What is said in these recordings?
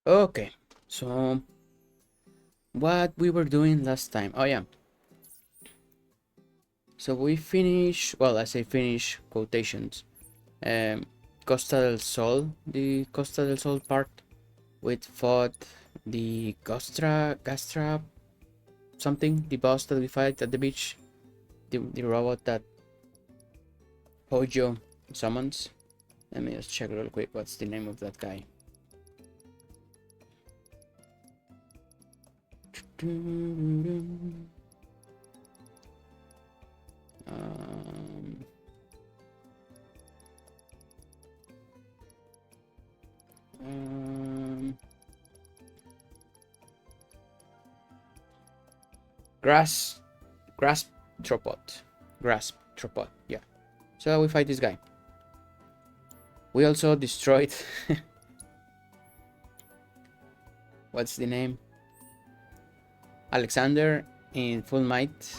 Okay, so what we were doing last time. Oh yeah. So we finish, well, I say finish quotations. Um, Costa del Sol, the Costa del Sol part. We fought the Gastra something, the boss that we fight at the beach, the robot that Hojo summons. Let me just check real quick. What's the name of that guy? Um, um, Grass, Grasp Tropot. Grasp Tropot, yeah. So we fight this guy. We also destroyed. What's the name? Alexander in full might.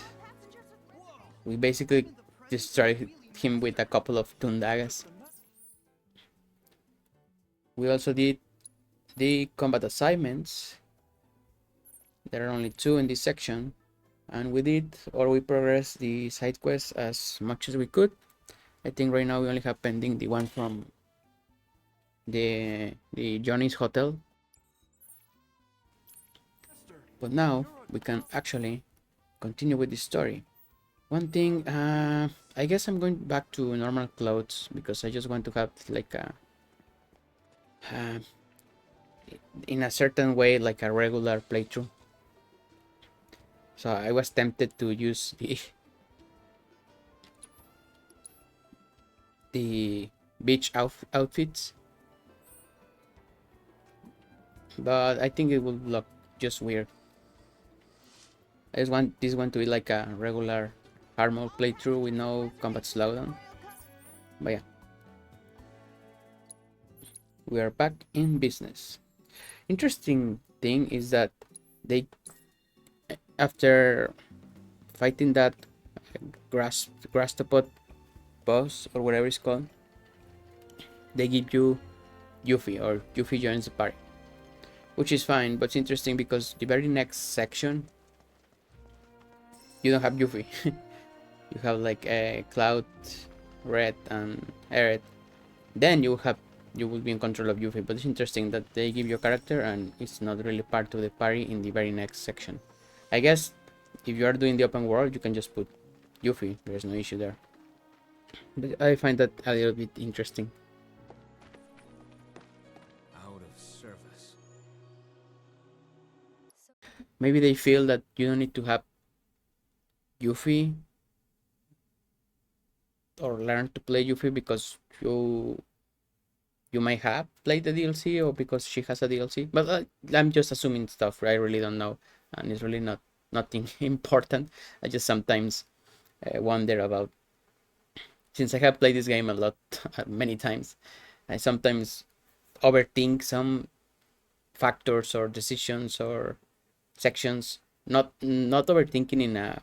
We basically destroyed him with a couple of Tundagas. We also did the combat assignments. There are only 2 in this section. And we did, or we progressed the side quests as much as we could. I think right now we only have pending the one from the Johnny's Hotel. But now we can actually continue with the story. One thing, I guess I'm going back to normal clothes because I just want to have like a, uh, in a certain way, like a regular playthrough. So I was tempted to use the beach outfits, but I think it will look just weird. I just want this one to be like a regular hard mode playthrough with no combat slowdown. But yeah, we are back in business. Interesting thing is that they, after fighting that Grastopod boss or whatever it's called, they give you Yuffie, or Yuffie joins the party, which is fine. But it's interesting because the very next section you don't have Yuffie. You have like a Cloud, Red, and Aerith. Then you will be in control of Yuffie. But it's interesting that they give you a character and it's not really part of the party in the very next section. I guess if you are doing the open world, you can just put Yuffie. There's no issue there. But I find that a little bit interesting. Out of service. Maybe they feel that you don't need to have Yuffie or learn to play Yuffie because you might have played the DLC or because she has a DLC. But I'm just assuming stuff. Right? I really don't know, and it's really nothing important. I just sometimes wonder about, since I have played this game a lot, many times. I sometimes overthink some factors or decisions or sections. Not overthinking in a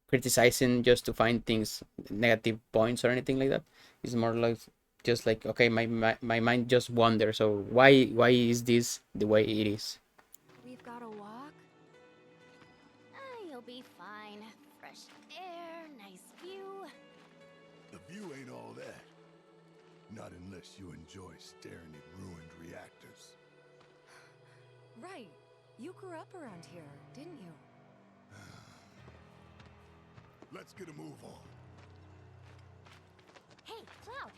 criticizing just to find things, negative points or anything like that. It's more like just like, okay, my mind just wanders. So why is this the way it is? We've got to walk. You'll be fine. Fresh air, nice view. The view ain't all that. Not unless you enjoy staring at ruined reactors. Right. You grew up around here, didn't you? Let's get a move on. Hey, Cloud.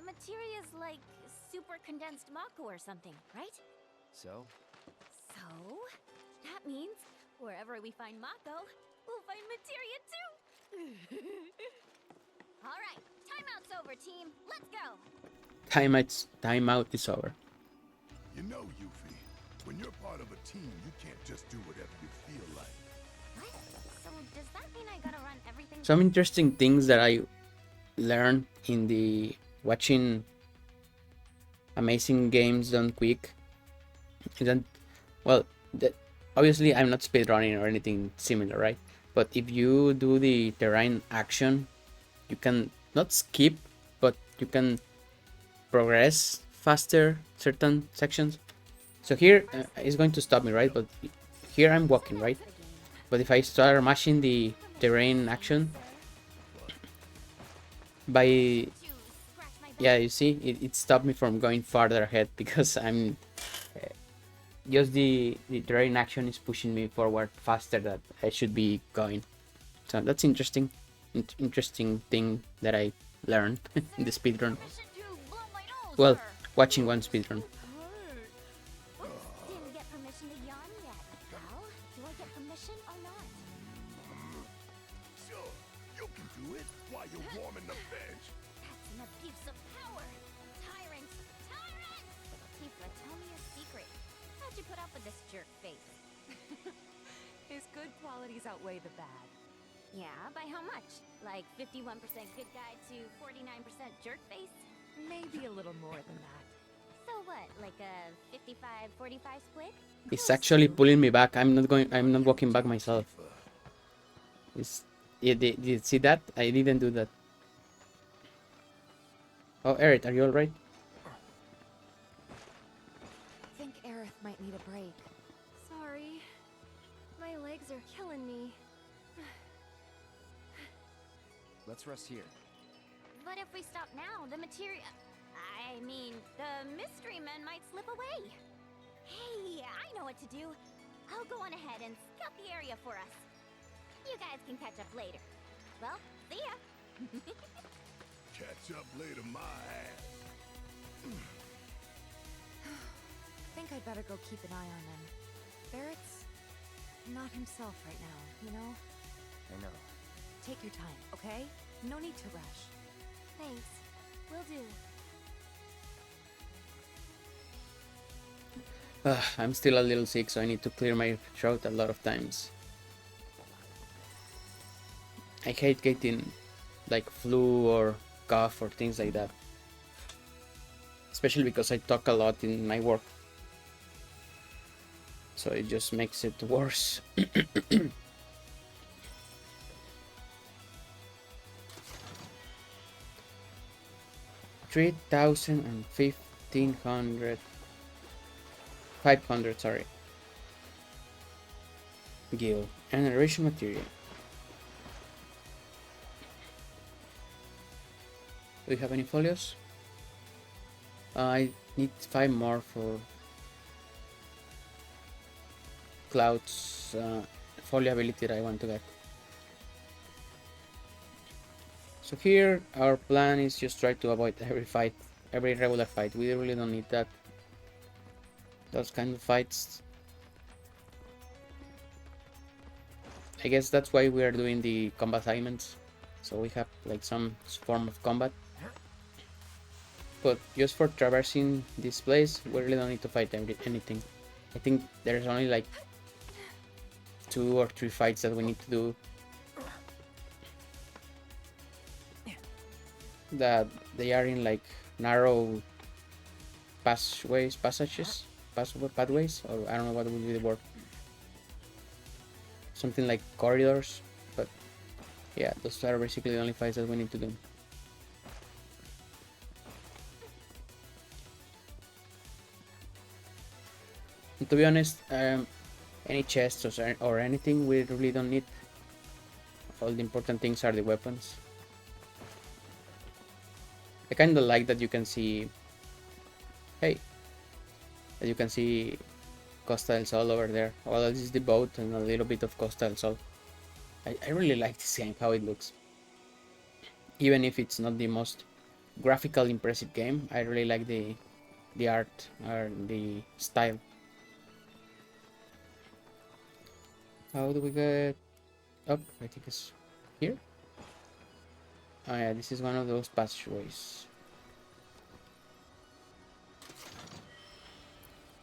Materia's like super condensed Mako or something, right? So? So, that means wherever we find Mako, we'll find Materia too. All right, timeout's over, team. Let's go. Timeout is over. You know, Yuffie, when you're part of a team, you can't just do whatever you feel like. What? So does that mean I gotta run everything? Some interesting things that I learned in the watching amazing games done quick is that, well, obviously I'm not speedrunning or anything similar, right? But if you do the terrain action, you can not skip, but you can progress faster certain sections. So here it's going to stop me, right? But here I'm walking, right? But if I start mashing the terrain action, by yeah, you see, it stopped me from going farther ahead because I'm just the terrain action is pushing me forward faster than I should be going. So that's interesting. Interesting thing that I learned in the speedrun. Well, watching one speedrun. Didn't get permission to yawn yet. Well, do I get permission or not? Sure, you can do it while you're warming the bench. That's an abuse of power. Tyrant! Tyrant! Tifa, tell me a secret. How'd you put up with this jerk face? His good qualities outweigh the bad. Yeah, by how much? Like 51% good guy to 49% jerk face? Maybe a little more than that. So what, like a 55-45 split? It's actually pulling me back. I'm not walking back myself. Did you see that? I didn't do that. Oh, Aerith, are you alright? I think Aerith might need a break. Sorry. My legs are killing me. Let's rest here. But if we stop now, the material... I mean, the mystery men might slip away. Hey, I know what to do. I'll go on ahead and scout the area for us. You guys can catch up later. Well, see ya. Catch up later, my ass. Think I'd better go keep an eye on them. Barrett's not himself right now, you know? I know. Take your time, okay? No need to rush. Thanks. Will do. I'm still a little sick, so I need to clear my throat a lot of times. I hate getting like flu or cough or things like that. Especially because I talk a lot in my work. So it just makes it worse. 3,000 and 1,500... 500, sorry. Gil. And narration material. Do we have any folios? I need 5 more for Cloud's folio ability that I want to get. So here our plan is just try to avoid every regular fight. We really don't need that. Those kind of fights. I guess that's why we are doing the combat assignments. So we have like some form of combat. But just for traversing this place, we really don't need to fight anything. I think there's only like 2 or 3 fights that we need to do. That they are in like narrow pathways, or I don't know what would be the word. Something like corridors, but yeah, those are basically the only fights that we need to do. And to be honest, any chests or anything we really don't need. All the important things are the weapons. I kind of like that you can see, hey, as you can see Costa del Sol over there. Well, this is the boat and a little bit of Costa del Sol. I really like this game, how it looks. Even if it's not the most graphical impressive game, I really like the art or the style. How do we get up? I think it's here. Oh yeah, this is one of those passageways.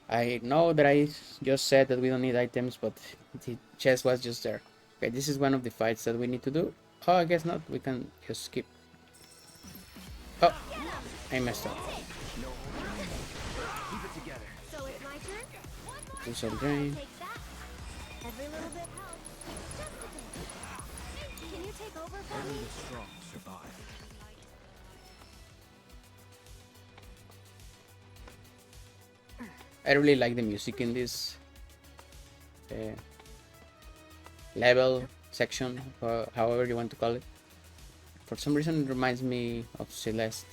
I know that I just said that we don't need items, but the chest was just there. Okay, this is one of the fights that we need to do. Oh, I guess not. We can just skip. Oh, I messed up. So it's my turn? Do some drain. Take that. Every little bit helps. Just a bit. Can you take over for Only me? the strong survive. I really like the music in this level section, however you want to call it. For some reason, it reminds me of Celeste.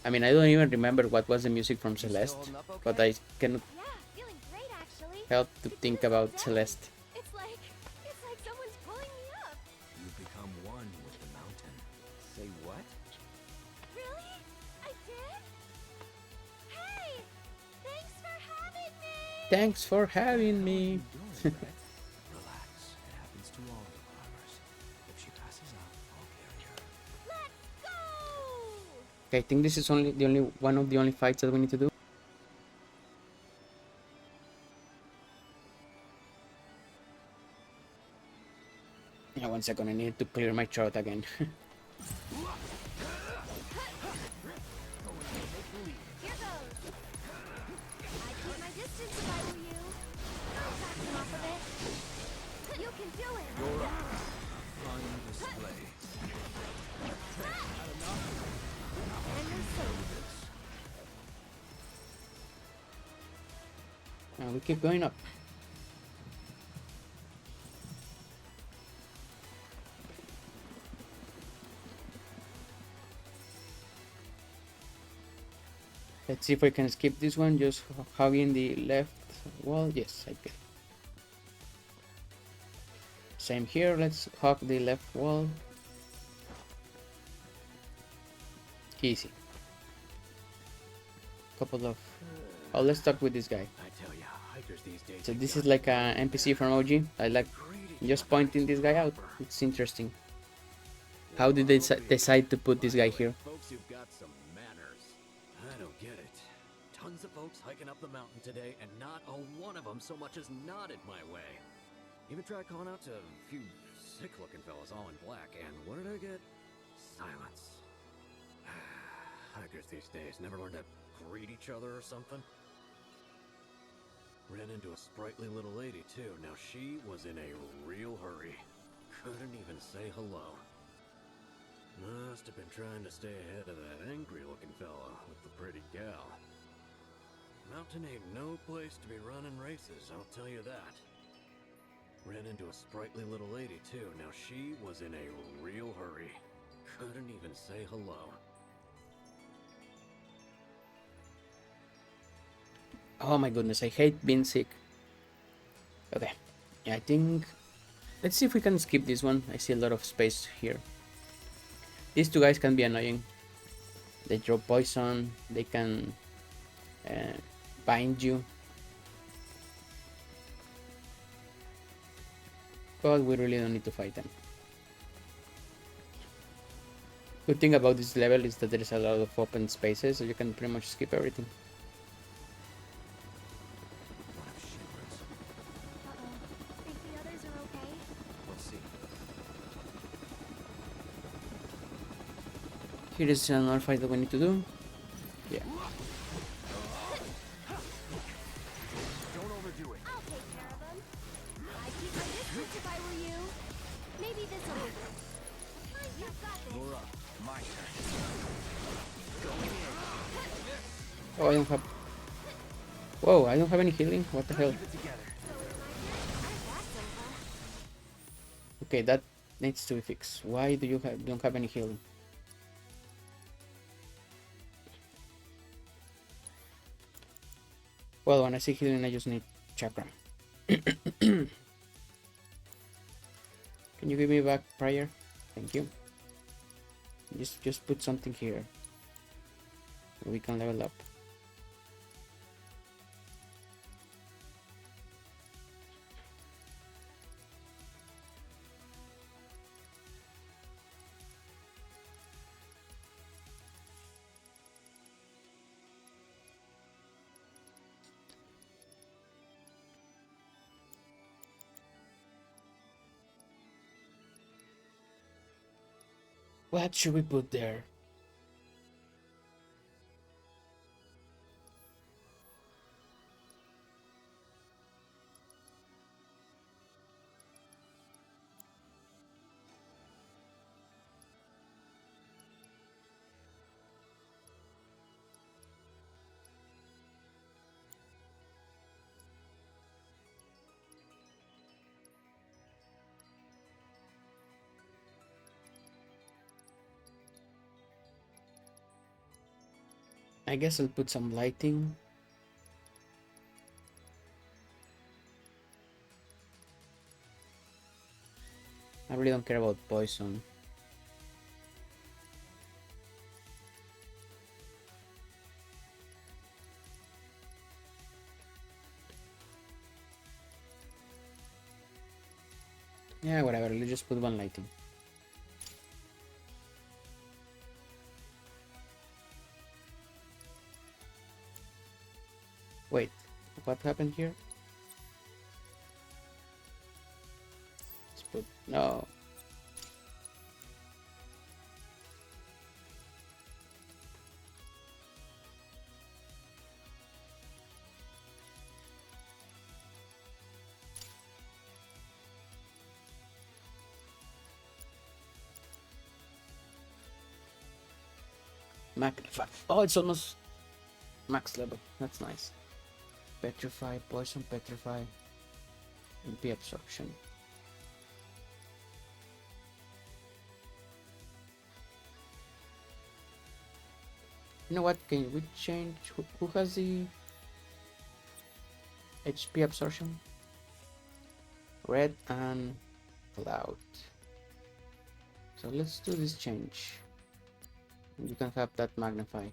I mean, I don't even remember what was the music from Celeste, but I cannot Yeah, feeling great actually. help to think about Celeste. It's like someone's pulling me up. You've become one with the mountain. Say what? Really? I did? Hey! Thanks for having me! Thanks for having me. Relax. It happens to all the climbers. If she passes out, I'll carry her. Let's go! Okay, I think this is only one of the only fights that we need to do. Yeah, 1 second, I need to clear my throat again. Here goes. I'd keep my distance if I were you. I'll back them off of it. You can do it. You're up. On display. And you're safe. We keep going up. Let's see if I can skip this one, just hugging the left wall. Yes, I can. Same here, let's hug the left wall. Easy. Couple of... Oh, let's start with this guy. I tell ya, hikers these days. So this is like a NPC from OG. I like just pointing this guy out. It's interesting. How did they decide to put this guy here? Folks who've got some manners. I don't get it. Tons of folks hiking up the mountain today, and not a one of them so much as nodded my way. Even tried calling out to a few sick-looking fellas all in black, and what did I get? Silence. Hikers these days never learn to greet each other or something. Ran into a sprightly little lady too. Now she was in a real hurry. Couldn't even say hello. Must have been trying to stay ahead of that angry-looking fella with the pretty gal. Mountain ain't no place to be running races, I'll tell you that. Ran into a sprightly little lady too. Now she was in a real hurry. Couldn't even say hello. Oh my goodness, I hate being sick. Okay, yeah, I think... Let's see if we can skip this one. I see a lot of space here. These two guys can be annoying. They drop poison, they can bind you. But we really don't need to fight them. Good thing about this level is that there is a lot of open spaces, so you can pretty much skip everything. Think the others are okay? We'll see. Here is another fight that we need to do. Yeah. Don't overdo it. I'll take care of them. I'd keep my distance if I were you. Maybe this'll be good. You've got this. You're up. My turn. Oh, I don't have... Whoa, I don't have any healing? What the hell? Keep it together. Okay, that needs to be fixed. Why do you don't have any healing? Well, when I say healing, I just need chakra. Can you give me back prior? Thank you. Just put something here. We can level up. What should we put there? I guess I'll put some lighting. I really don't care about poison. Yeah, whatever, let's just put one lighting. Wait, what happened here? Let's put, no. Magnify. Oh, it's almost max level. That's nice. Petrify, poison, petrify, MP absorption. You know what? Can we change? Who has the HP absorption? Red and Cloud. So let's do this change. You can have that magnify.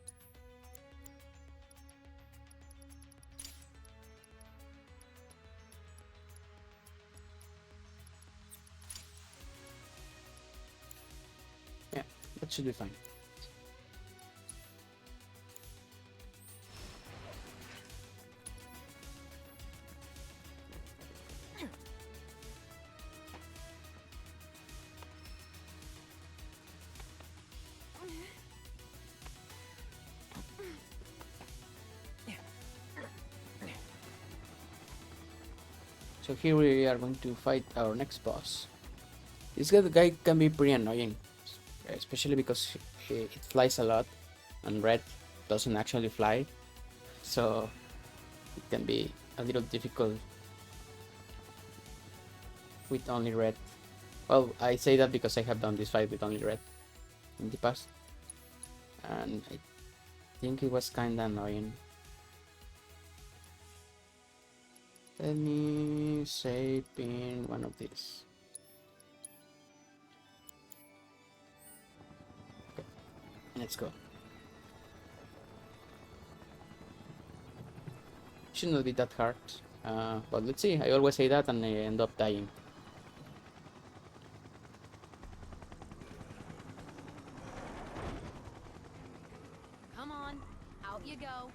Yeah, that should be fine. So here we are going to fight our next boss. This guy can be pretty annoying, especially because it flies a lot and red doesn't actually fly, so it can be a little difficult with only red. Well, I say that because I have done this fight with only red in the past, and I think it was kinda annoying. Let me save in one of these. Okay, let's go. Should not be that hard, but let's see. I always say that and I end up dying. Come on, out you go.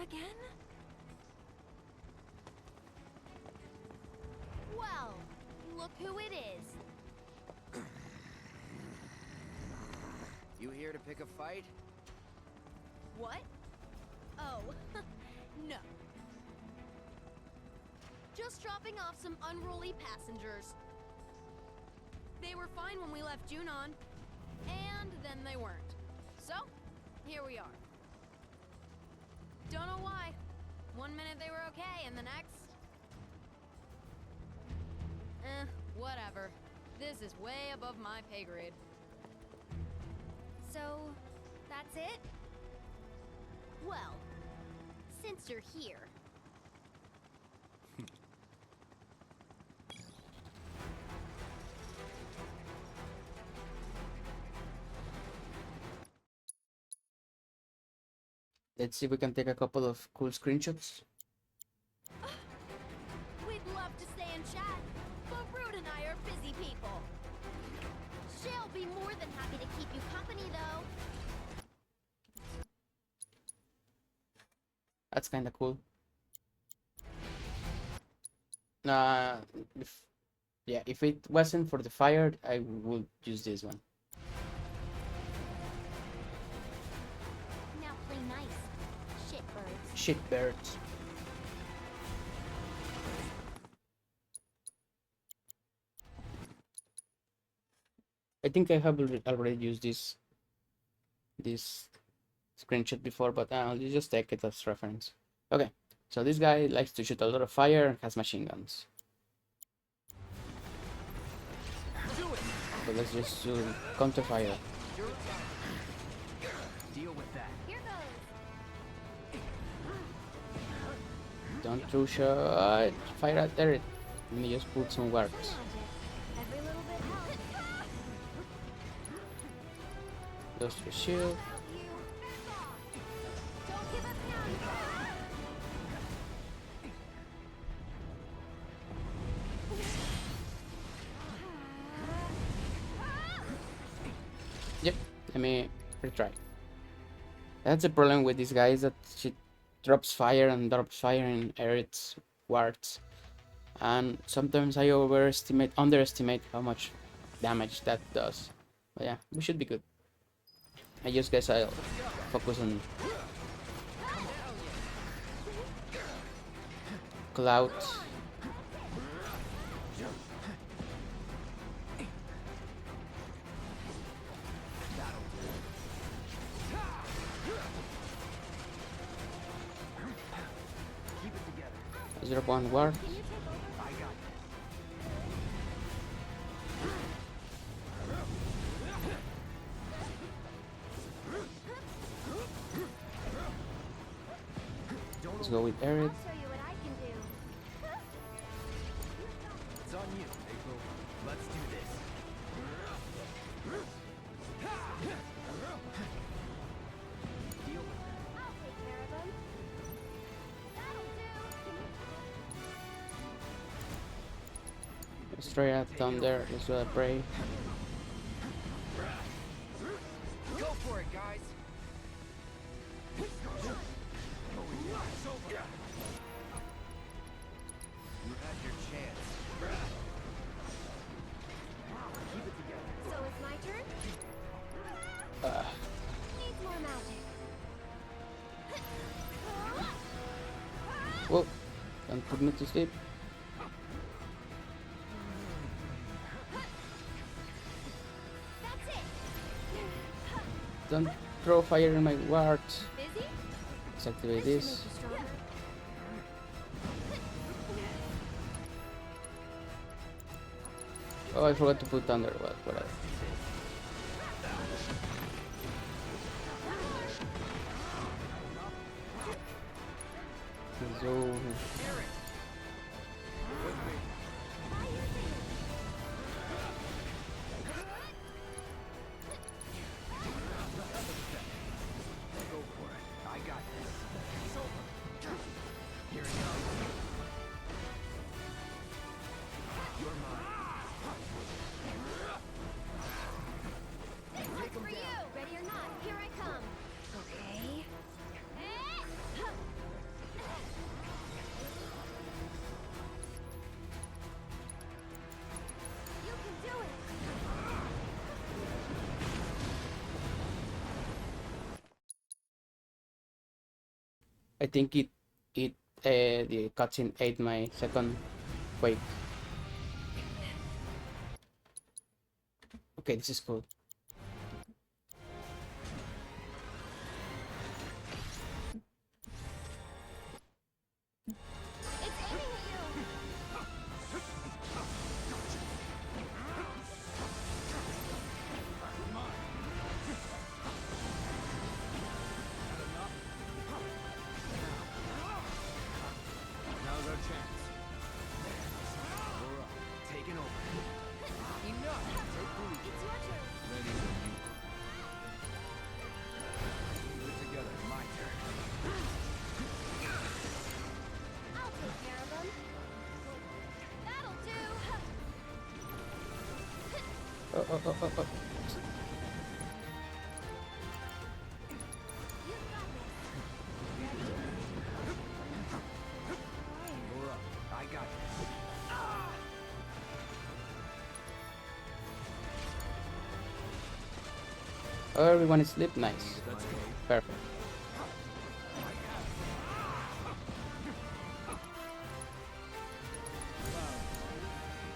Again? Well, look who it is. You here to pick a fight? What? Oh, no. Just dropping off some unruly passengers. They were fine when we left Junon, and then they weren't. So, here we are. Don't know why. One minute they were okay, and the next... whatever. This is way above my pay grade. So, that's it? Well, since you're here. Let's see if we can take a couple of cool screenshots. We'd love to stay and chat, but Rude and I are busy people. She'll be more than happy to keep you company, though. That's kind of cool. If it wasn't for the fire, I would use this one. Now play nice, shitbirds. Shitbirds. I think I have already used this screenshot before, but I'll just take it as reference. Okay, so this guy likes to shoot a lot of fire and has machine guns. So let's just do counter fire. Deal with that. Here goes. Don't throw shot. Fire at turret. Let me just put some warps. Every little bit helps. Goes to shield. Help you. Don't give up now. Yep. Let me retry. That's the problem with this guy, is that she drops fire and its wards. And sometimes I underestimate how much damage that does. But yeah, we should be good. I just guess I'll focus on Cloud. Keep it together. 0.1 ward. I got Let's go with Aerith. I'll show you what I can do. It's on you, April. Let's do this. Deal with that. I'll take care of them. That'll do. Destroy at Thunder. Let's do a Prey. Go for it, guys. You had your chance. Keep it together. So it's my turn? Needs more magic. Whoa! Don't put me to sleep. That's it. Don't throw fire in my wards. Busy? Let's activate this. Make you stronger. Oh, I forgot to put Thunder. Well, whatever. So Go for it. I got this. It's over. Here it comes. You're mine. This one's for you. Ready or not, here I come. Okay. You can do it. I think the cutscene ate my second quake. Okay, this is cool. It's aiming at you. Now's our chance. We're up. Taking over. Enough. Take the lead. It's your turn. Ready when you are. Keep it together. My turn. I'll take care of them. That'll do. Oh, oh, oh, oh, oh. You've got You're up. I got this. Oh, everyone is asleep. Nice. Let's go. Perfect.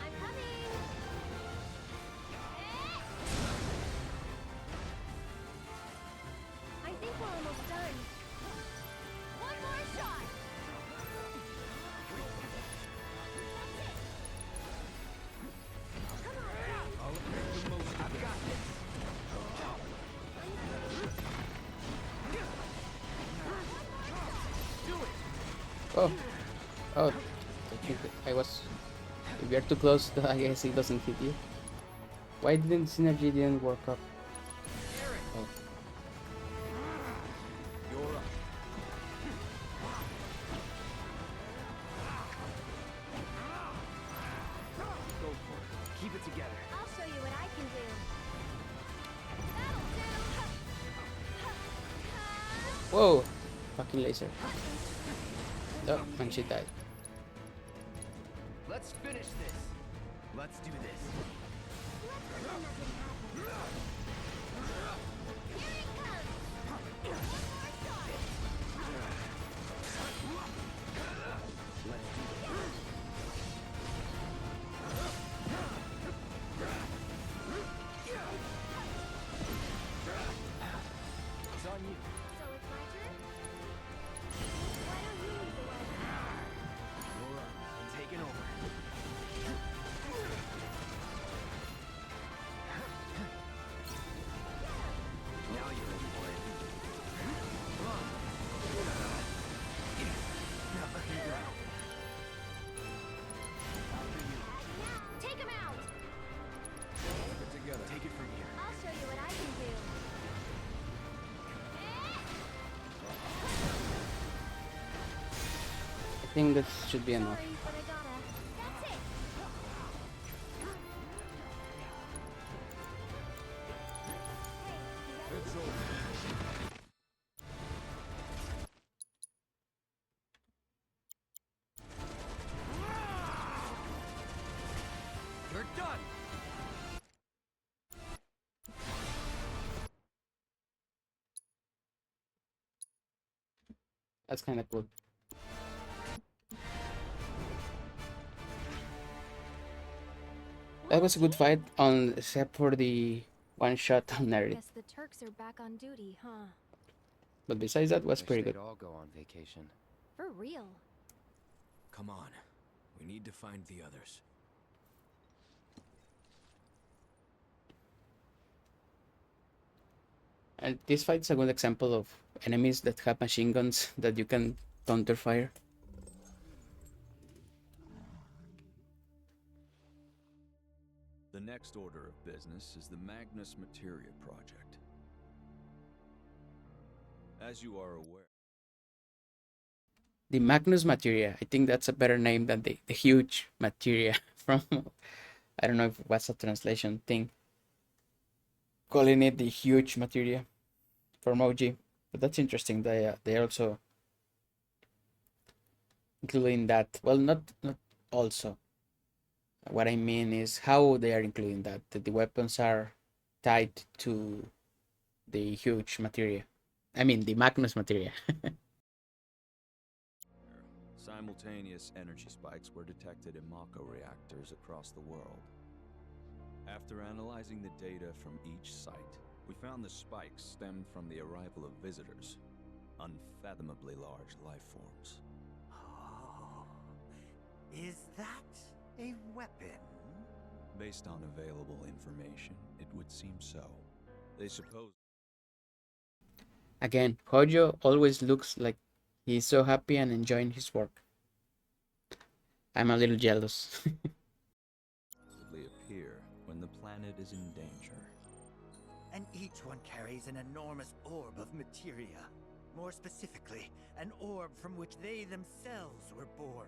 I'm coming. I think we're almost done. One more shot. Come on. I'll affect the motion. Oh, oh, I think I was. If you're too close, I guess it doesn't hit you. Why didn't synergy didn't work up? Oh. You're up. Go for it. Keep it together. I'll show you what I can do. That'll do. Whoa! Fucking laser. Oh, and she died. Let's finish this. Let's do this. Let's pretend nothing happened. Here it comes. One more shot. Let's do this. It's on you. So it's my turn? Why don't you lead the way? You're up. I'm taking over. Now you're ready for it. Come on. Now let me go. After you. Take him out. Keep it together. Take it from here. I'll show you what I can do. I think that should be enough. Sorry, but I gotta. That's it. It's over. You're done. That's kind of cool. That was a good fight, except for the one shot on Nerd. Guess the Turks are back on duty, huh? But besides that, was Wish pretty they'd good. all go on vacation. For real. Come on. We need to find the others. And this fight's a good example of enemies that have machine guns that you can counter fire. The next order of business is the Magnus Materia Project. As you are aware, The Magnus Materia, I think that's a better name than the huge materia from, I don't know if what's a translation thing. Calling it the huge materia from OG. But that's interesting. They also including that. Well, not also. What I mean is how they are including that the weapons are tied to the huge materia. I mean the Magnus materia. simultaneous energy spikes were detected in Mako reactors across the world. After analyzing the data from each site, we found the spikes stemmed from the arrival of visitors, unfathomably large life forms. Oh, is that a weapon? Based on available information, it would seem so. They suppose. Again, Hojo always looks like he's so happy and enjoying his work. I'm a little jealous. Appear when the planet is in danger. And each one carries an enormous orb of materia. More specifically, an orb from which they themselves were born.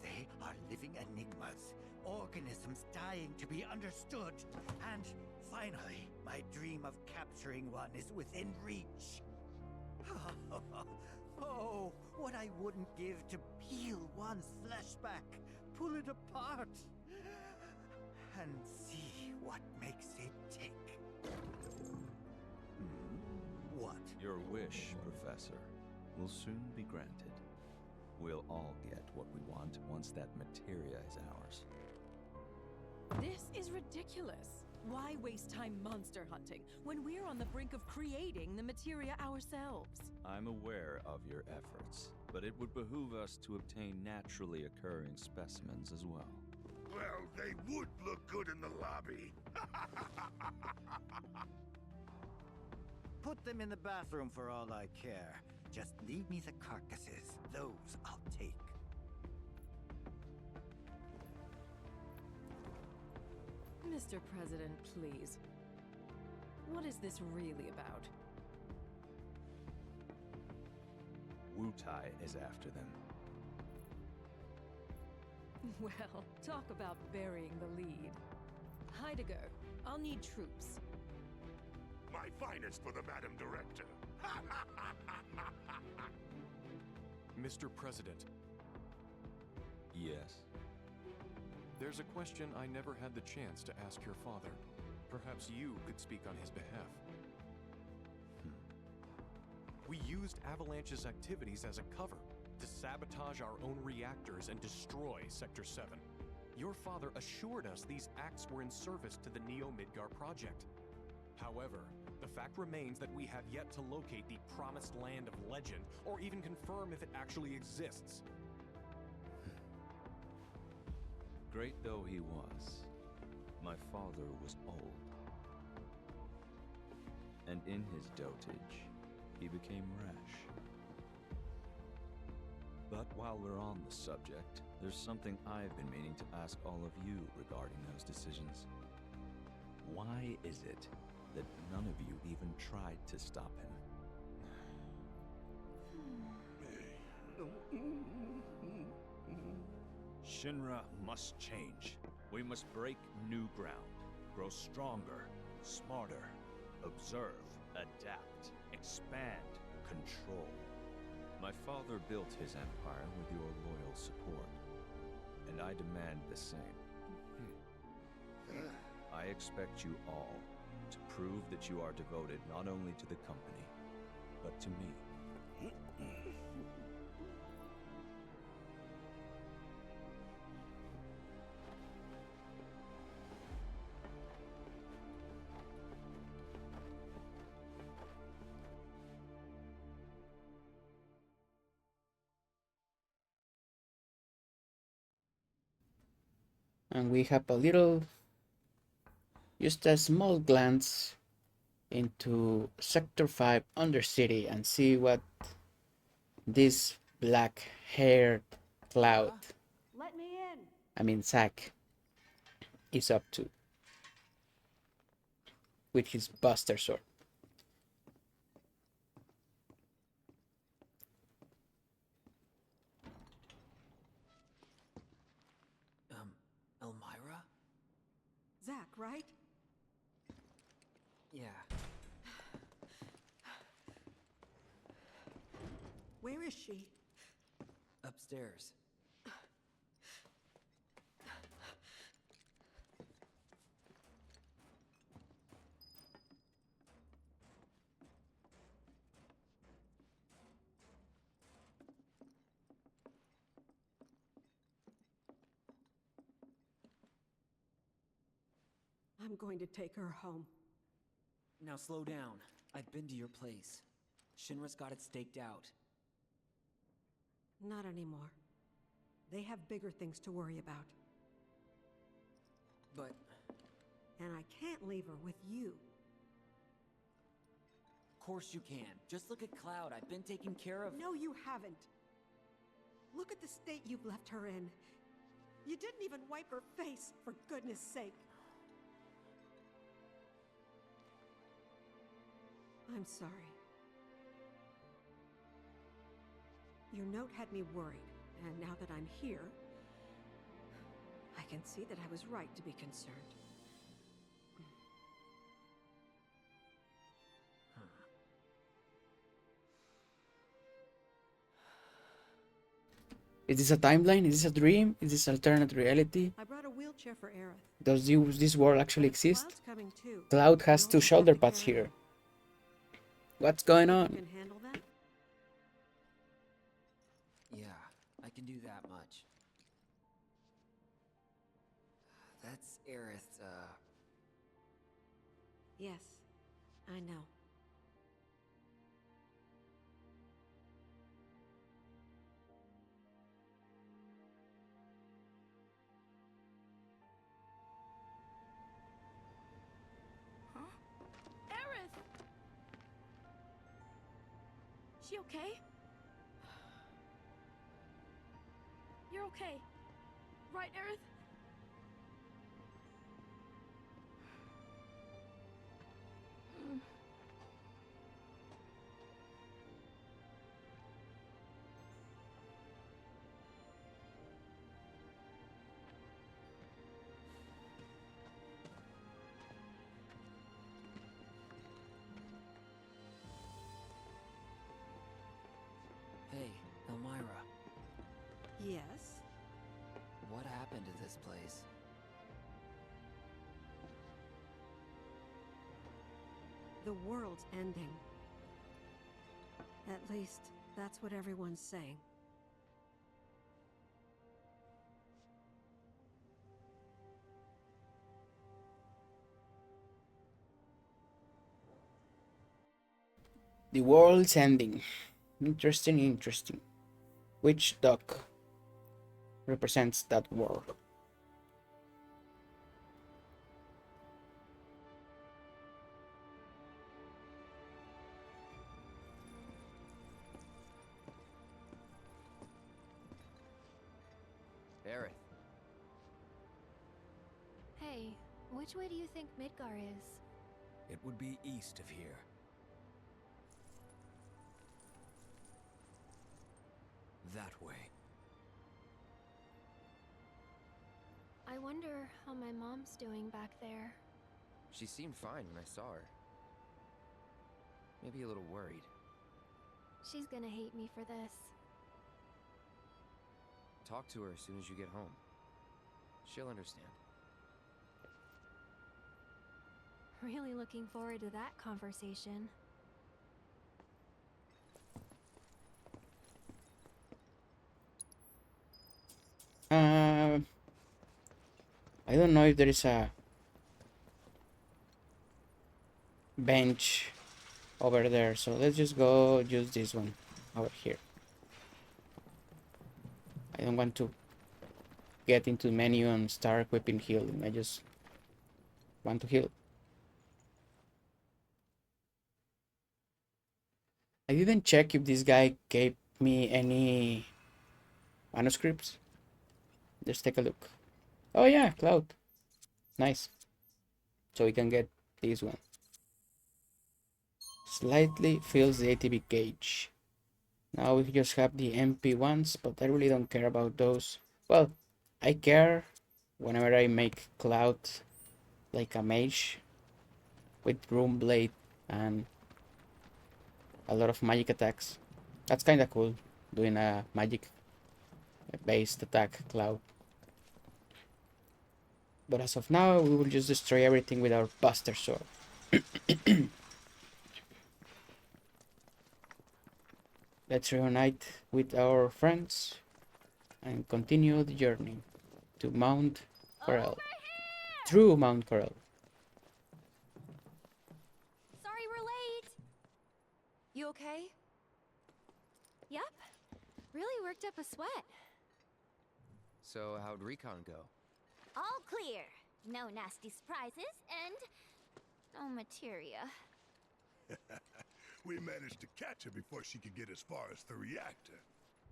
They are living enigmas, organisms dying to be understood. And finally, my dream of capturing one is within reach. Oh, what I wouldn't give to peel one's flesh back, pull it apart, and see what makes it tick. What? Your wish, Professor, will soon be granted. We'll all get what we want once that materia is ours. This is ridiculous. Why waste time monster hunting when we're on the brink of creating the materia ourselves? I'm aware of your efforts, but it would behoove us to obtain naturally occurring specimens as well. Well, they would look good in the lobby. Put them in the bathroom for all I care. Just leave me the carcasses. Those I'll take. Mr. President, please. What is this really about? Wutai is after them. Well, talk about burying the lead. Heidegger, I'll need troops. My finest for the Madam Director. Mr. President, Yes. there's a question I never had the chance to ask your father. Perhaps you could speak on his behalf. We used Avalanche's activities as a cover to sabotage our own reactors and destroy Sector 7. Your father assured us these acts were in service to the Neo-Midgar project. However, the fact remains that we have yet to locate the promised land of legend, or even confirm if it actually exists. Great though he was, my father was old. And in his dotage, he became rash. But while we're on the subject, there's something I've been meaning to ask all of you regarding those decisions. Why is it that none of you even tried to stop him? Shinra must change. We must break new ground, grow stronger, smarter, observe, adapt, expand, control. My father built his empire with your loyal support, and I demand the same. I expect you all to prove that you are devoted not only to the company, but to me. And we have a little, just a small glance into Sector 5 Undercity and see what this black-haired Cloud, Let me in. I mean Zack, is up to with his Buster Sword. Elmira? Zack, right? Yeah. Where is she? Upstairs. I'm going to take her home. Now slow down. I've been to your place. Shinra's got it staked out. Not anymore. They have bigger things to worry about. But And I can't leave her with you. of course you can. Just look at Cloud. I've been taking care of... No, you haven't. Look at the state you've left her in. You didn't even wipe her face, for goodness sake. I'm sorry. Your note had me worried, and now that I'm here, I can see that I was right to be concerned. Is this a timeline? Is this a dream? Is this alternate reality? I brought a wheelchair for Aerith. Does this world actually exist? Cloud's coming too. Cloud has You'll two just shoulder have to pads carry here. him. What's going You on? can handle that? Yeah, I can do that much. That's Aerith, Yes, I know. Aerith! She okay? okay. Right, Aerith? Hey, Elmira, Yes? what happened to this place? The world's ending. At least, that's what everyone's saying. The world's ending. Interesting, interesting. Which duck represents that world? Aerith, Hey, which way do you think Midgar is? It would be east of here. That way. I wonder how my mom's doing back there. she seemed fine when I saw her. Maybe a little worried. She's gonna hate me for this. Talk to her as soon as you get home. She'll understand. Really looking forward to that conversation. I don't know if there is a bench over there, so let's just go use this one over here. I don't want to get into the menu and start equipping healing. I just want to heal. I didn't check if this guy gave me any manuscripts. Let's take a look. Oh yeah, Cloud. Nice. So we can get this one. Slightly fills the ATB gauge. Now we just have the MP ones, but I really don't care about those. Well, I care whenever I make Cloud like a mage with Room Blade and a lot of magic attacks. That's kind of cool, doing a magic based attack Cloud. But as of now, we will just destroy everything with our Buster Sword. Let's reunite with our friends and continue the journey to Mount Corel. Through Mount Corel. Sorry we're late. You okay? Yep. Really worked up a sweat. So, how'd recon go? All clear. No nasty surprises and no materia. We managed to catch her before she could get as far as the reactor.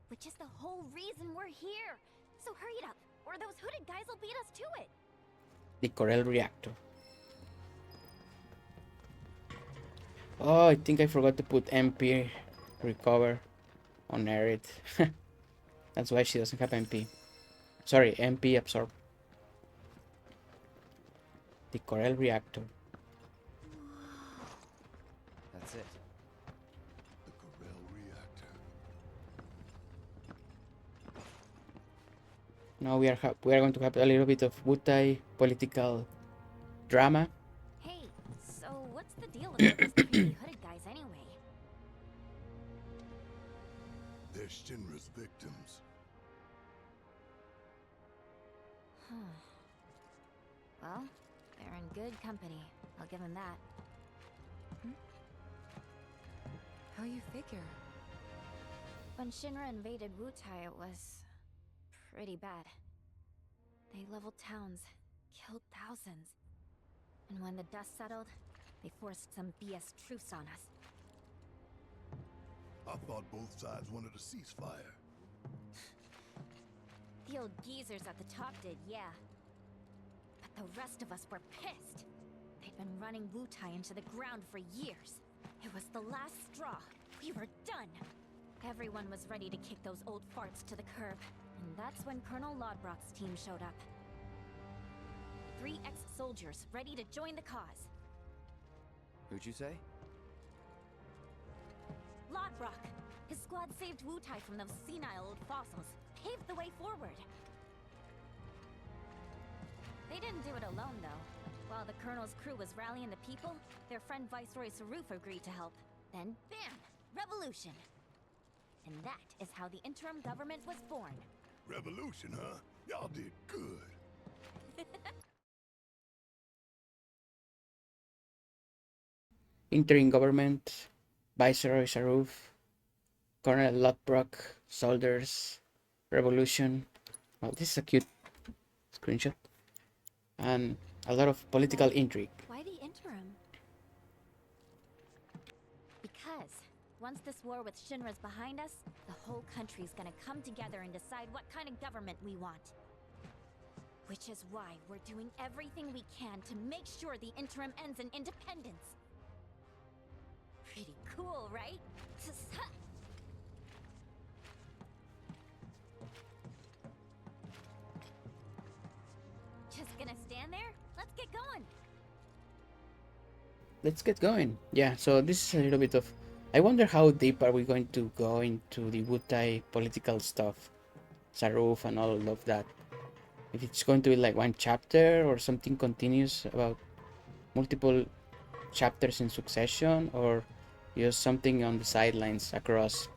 Which is the whole reason we're here. So hurry it up, or those hooded guys will beat us to it. The Corel reactor. Oh, I think I forgot to put MP recover on Aerith. That's why she doesn't have MP. Sorry, MP absorb. The Corel reactor. That's it. The Corel reactor. Now we are going to have a little bit of Wutai political drama. Hey, so what's the deal with all those creepy hooded guys anyway? They're Shinra's victims. Well, they're in good company. I'll give them that. How you figure? When Shinra invaded Wutai, it was pretty bad. They leveled towns, killed thousands. And when the dust settled, they forced some BS truce on us. I thought both sides wanted a ceasefire. The old geezers at the top did, yeah. But the rest of us were pissed. They'd been running Wutai into the ground for years. It was the last straw. We were done. Everyone was ready to kick those old farts to the curb. And that's when Colonel Lodbrok's team showed up. 3 ex-soldiers ready to join the cause. Who'd you say? Lodbrok. His squad saved Wutai from those senile old fossils. Paved the way forward. They didn't do it alone, though. While the Colonel's crew was rallying the people, their friend Viceroy Saruf agreed to help. Then, bam! Revolution! And that is how the interim government was born. Revolution, huh? Y'all did good. Interim government, Viceroy Saruf, Colonel Lodbrok, soldiers, revolution. Well, this is a cute screenshot. And a lot of political intrigue. Why the interim? Because once this war with Shinra's behind us, the whole country's gonna come together and decide what kind of government we want. Which is why we're doing everything we can to make sure the interim ends in independence. Pretty cool, right? Just gonna stand there? Let's get going. Let's get going. Yeah, so this is a little bit of... I wonder how deep are we going to go into the Wutai political stuff. Saruf and all of that. If it's going to be like one chapter or something continuous about multiple chapters in succession, or just something on the sidelines across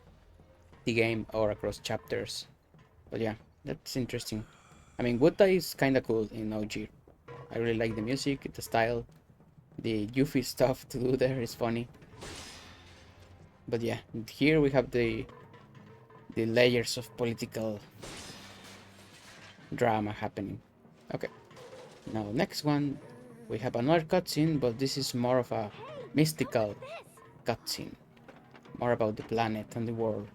the game or across chapters. But yeah, that's interesting. I mean, Wutai is kind of cool in OG. I really like the music, the style, the Yuffie stuff to do there is funny. But yeah, here we have the layers of political drama happening. Okay, now next one, we have another cutscene, but this is more of a mystical cutscene, more about the planet and the world.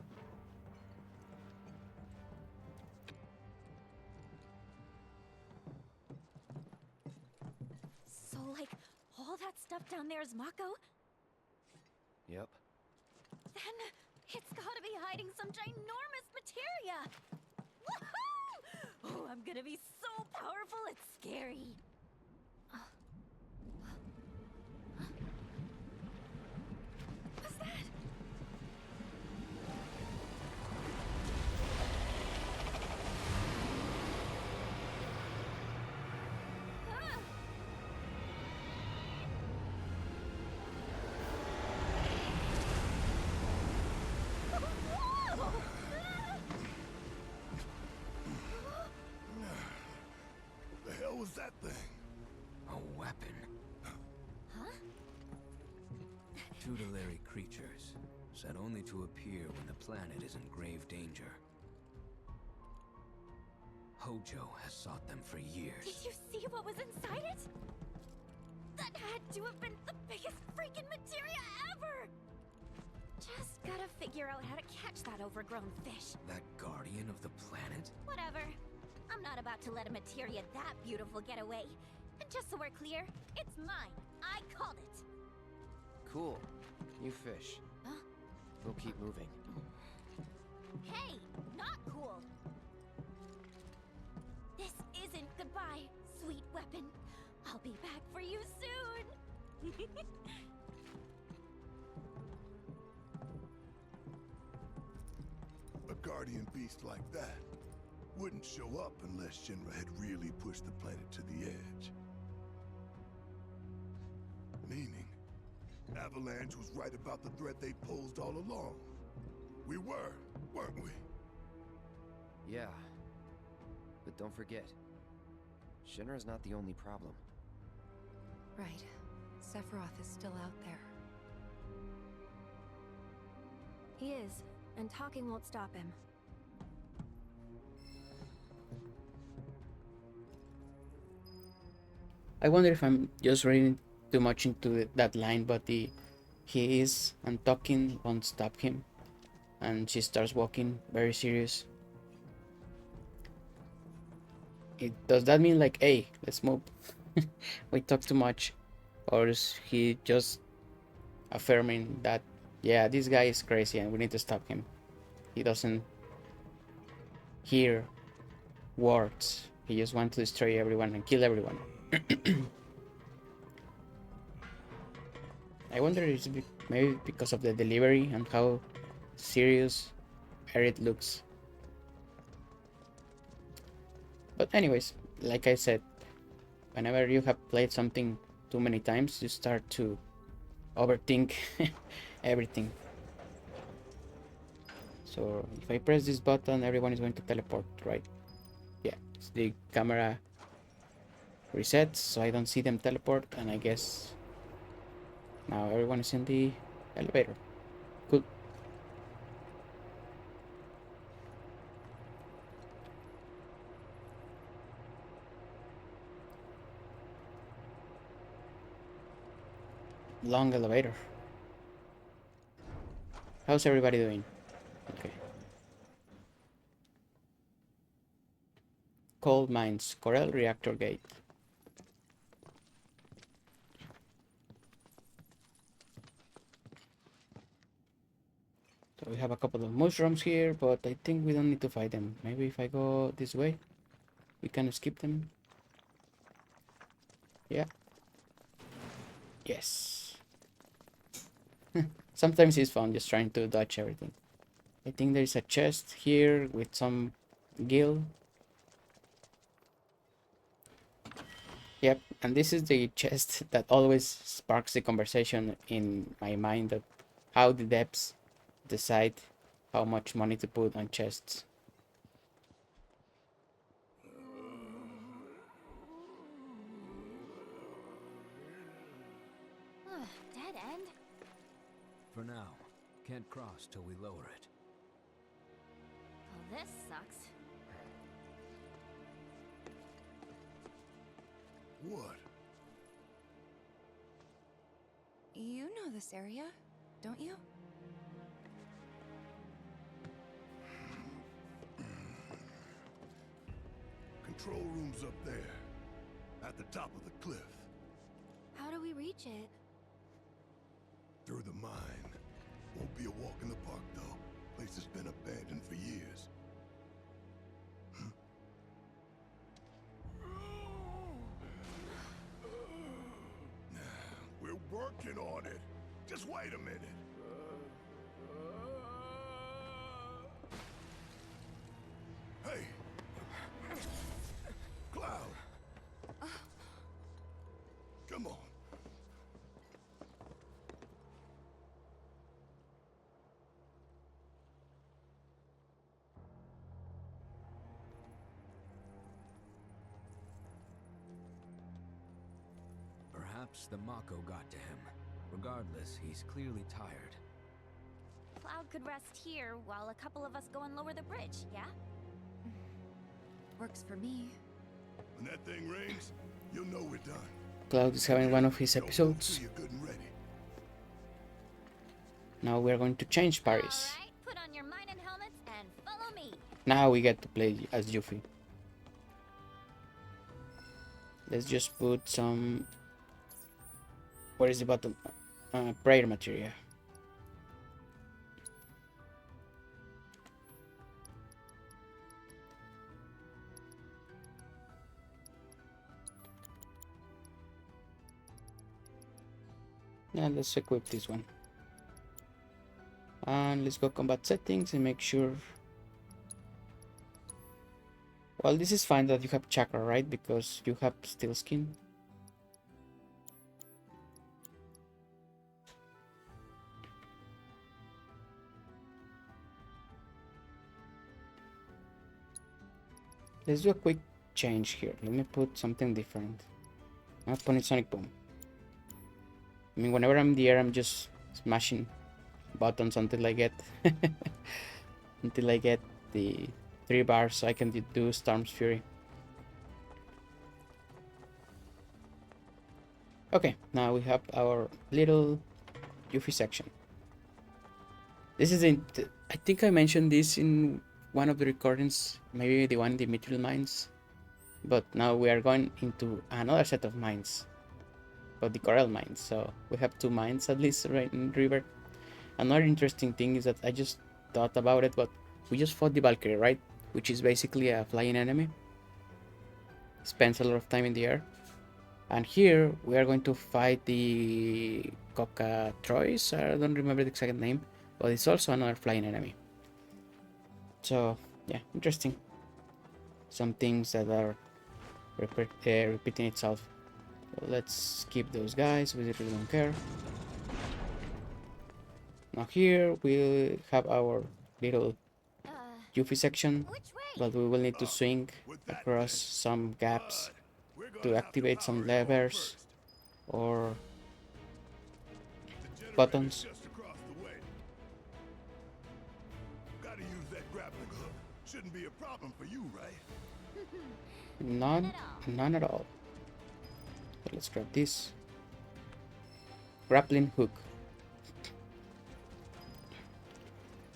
So, like, all that stuff down there is Mako? Yep. Then it's gotta be hiding some ginormous materia! Woohoo! Oh, I'm gonna be so powerful, it's scary. What's that? Ah! Whoa! The hell was that thing? A weapon. Huh? Tutelary creatures, said only to appear when the planet is in grave danger. Hojo has sought them for years. Did you see what was inside it? That had to have been the biggest freaking materia ever! Just gotta figure out how to catch that overgrown fish. That guardian of the planet? Whatever. I'm not about to let a materia that beautiful get away. And just so we're clear, it's mine. I called it. Cool. You fish. Huh? We'll keep moving. Hey, not cool. This isn't goodbye, sweet weapon. I'll be back for you soon. A guardian beast like that wouldn't show up unless Shinra had really pushed the planet to the edge. Meaning, Avalanche was right about the threat they posed all along. We were, weren't we? Yeah. But don't forget, Shinra's not the only problem. Right. Sephiroth is still out there. He is, and talking won't stop him. I wonder if I'm just reading too much into that line, but he is, and talking won't stop him. And she starts walking, very serious. Does that mean like, hey, let's move? We talk too much, or is he just affirming that, yeah, this guy is crazy and we need to stop him? He doesn't hear words. He just wants to destroy everyone and kill everyone. I wonder if it's maybe because of the delivery and how serious Aerith looks. But anyways, like I said, whenever you have played something too many times, you start to overthink everything. So if I press this button, everyone is going to teleport, right? Yeah, it's the camera resets, so I don't see them teleport, and I guess now everyone is in the elevator. Cool. Long elevator. How's everybody doing? Okay. Cold mines, Corel reactor gate. So we have a couple of mushrooms here, but I think we don't need to fight them. Maybe if I go this way, we can skip them. Yeah. Yes. Sometimes it's fun just trying to dodge everything. I think there's a chest here with some gil. Yep, and this is the chest that always sparks the conversation in my mind of how the devs decide how much money to put on chests. Dead end? For now, can't cross till we lower it. Well, this sucks. What? You know this area, don't you? Control room's up there, at the top of the cliff. How do we reach it? Through the mine. Won't be a walk in the park, though. Place has been abandoned for years. We're working on it. Just wait a minute. Hey! Cloud! Come on. Perhaps the Mako got to him. Regardless, he's clearly tired. Cloud could rest here while a couple of us go and lower the bridge, yeah? Works for me. When that thing rings, you'll know we're done. Cloud is having one of his episodes. You're good and ready. Now we're going to change parties. Alright, put on your mining helmets and follow me. Now we get to play as Yuffie. Let's just put some... Where is the button? Prayer material. Yeah, let's equip this one. And let's go combat settings and make sure. Well, this is fine that you have chakra, right? Because you have steel skin. Let's do a quick change here. Let me put something different. I'm putting Sonic Boom. I mean, whenever I'm in the air, I'm just smashing buttons until I get until I get the 3 bars so I can do Storm's Fury. Okay, now we have our little Yuffie section. This is I think I mentioned this in one of the recordings, maybe the one in the Mithril Mines. But now we are going into another set of mines, but the Corel mines. So we have 2 mines at least right in River. Another interesting thing is that I just thought about it, but we just fought the Valkyrie, right? Which is basically a flying enemy. Spends a lot of time in the air. And here we are going to fight the Cockatrois. I don't remember the exact name, but it's also another flying enemy. So yeah, interesting. Some things that are repeating itself. So let's skip those guys. We really don't care. Now here we'll have our little Yuffie section, but we will need to swing across some gaps to activate some levers or buttons. Gotta use that grappling hook. Shouldn't be a problem for you, right? None at all. So let's grab this grappling hook.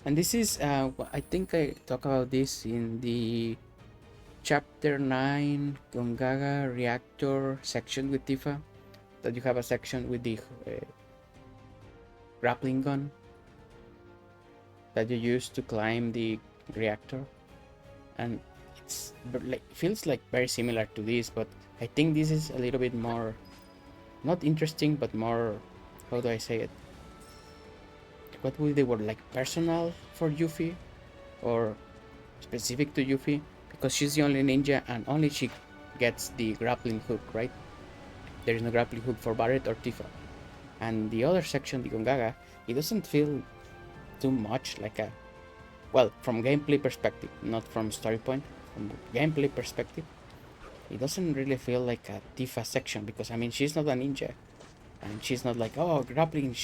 And this is, I think I talk about this in the Chapter 9 Gongaga Reactor section with Tifa. That you have a section with the grappling gun that you use to climb the reactor. And it's like, feels like very similar to this, but I think this is a little bit more, not interesting, but more, how do I say it? What would they word, like personal for Yuffie or specific to Yuffie, because she's the only ninja and only she gets the grappling hook, right? There is no grappling hook for Barret or Tifa. And the other section, the Gongaga, it doesn't feel too much like a, well, from gameplay perspective, not from story point, from gameplay perspective, it doesn't really feel like a Tifa section, because I mean she's not a ninja. And she's not like, oh, grappling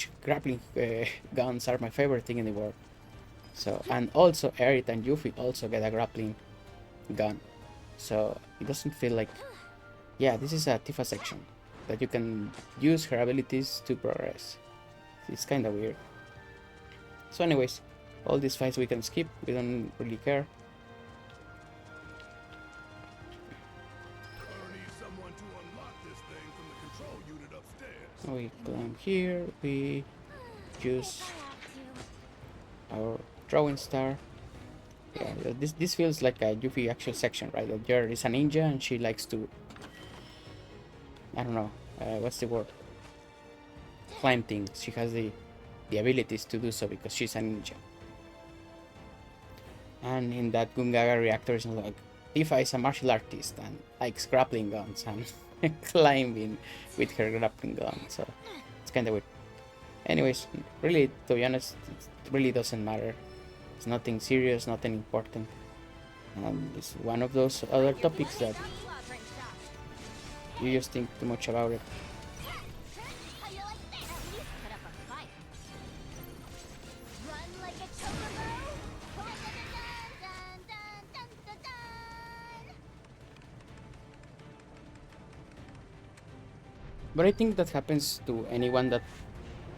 guns are my favorite thing in the world. So, and also Aerith and Yuffie also get a grappling gun. So it doesn't feel like, yeah, this is a Tifa section that you can use her abilities to progress. It's kind of weird. So anyways, all these fights we can skip, we don't really care. We climb here, we use our throwing star. Yeah, this feels like a Yuffie actual section, right? That there is a ninja and she likes to, I don't know, what's the word? Climb things. She has the abilities to do so because she's a ninja. And in that Gungaga reactor, it's like Tifa is a martial artist and likes grappling guns and climbing with her grappling gun, so it's kind of weird. Anyways, really, to be honest, it really doesn't matter. It's nothing serious, nothing important. It's one of those other topics that you just think too much about it. But I think that happens to anyone that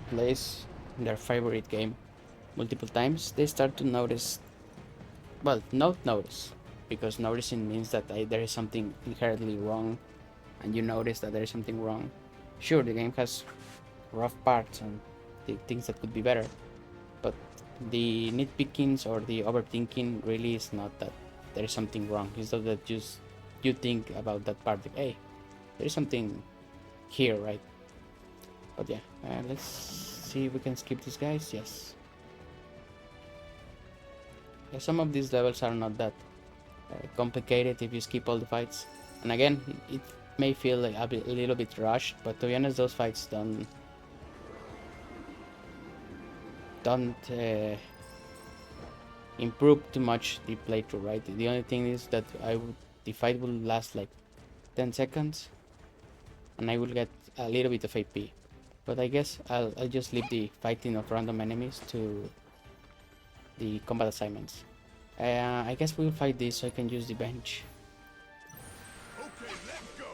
plays their favorite game multiple times. They start to notice, well, not notice, because noticing means that there is something inherently wrong, and you notice that there is something wrong. Sure, the game has rough parts and the things that could be better, but the nitpickings or the overthinking really is not that there is something wrong. It's not that just you think about that part, like, hey, there is something here, right? But yeah, let's see if we can skip these guys. Yes. Yeah, some of these levels are not that complicated if you skip all the fights. And again, it may feel like a little bit rushed, but to be honest, those fights don't improve too much the playthrough, right? The only thing is that the fight will last like 10 seconds and I will get a little bit of AP. But I guess I'll just leave the fighting of random enemies to the combat assignments. I guess we'll fight this so I can use the bench. Okay, let's go.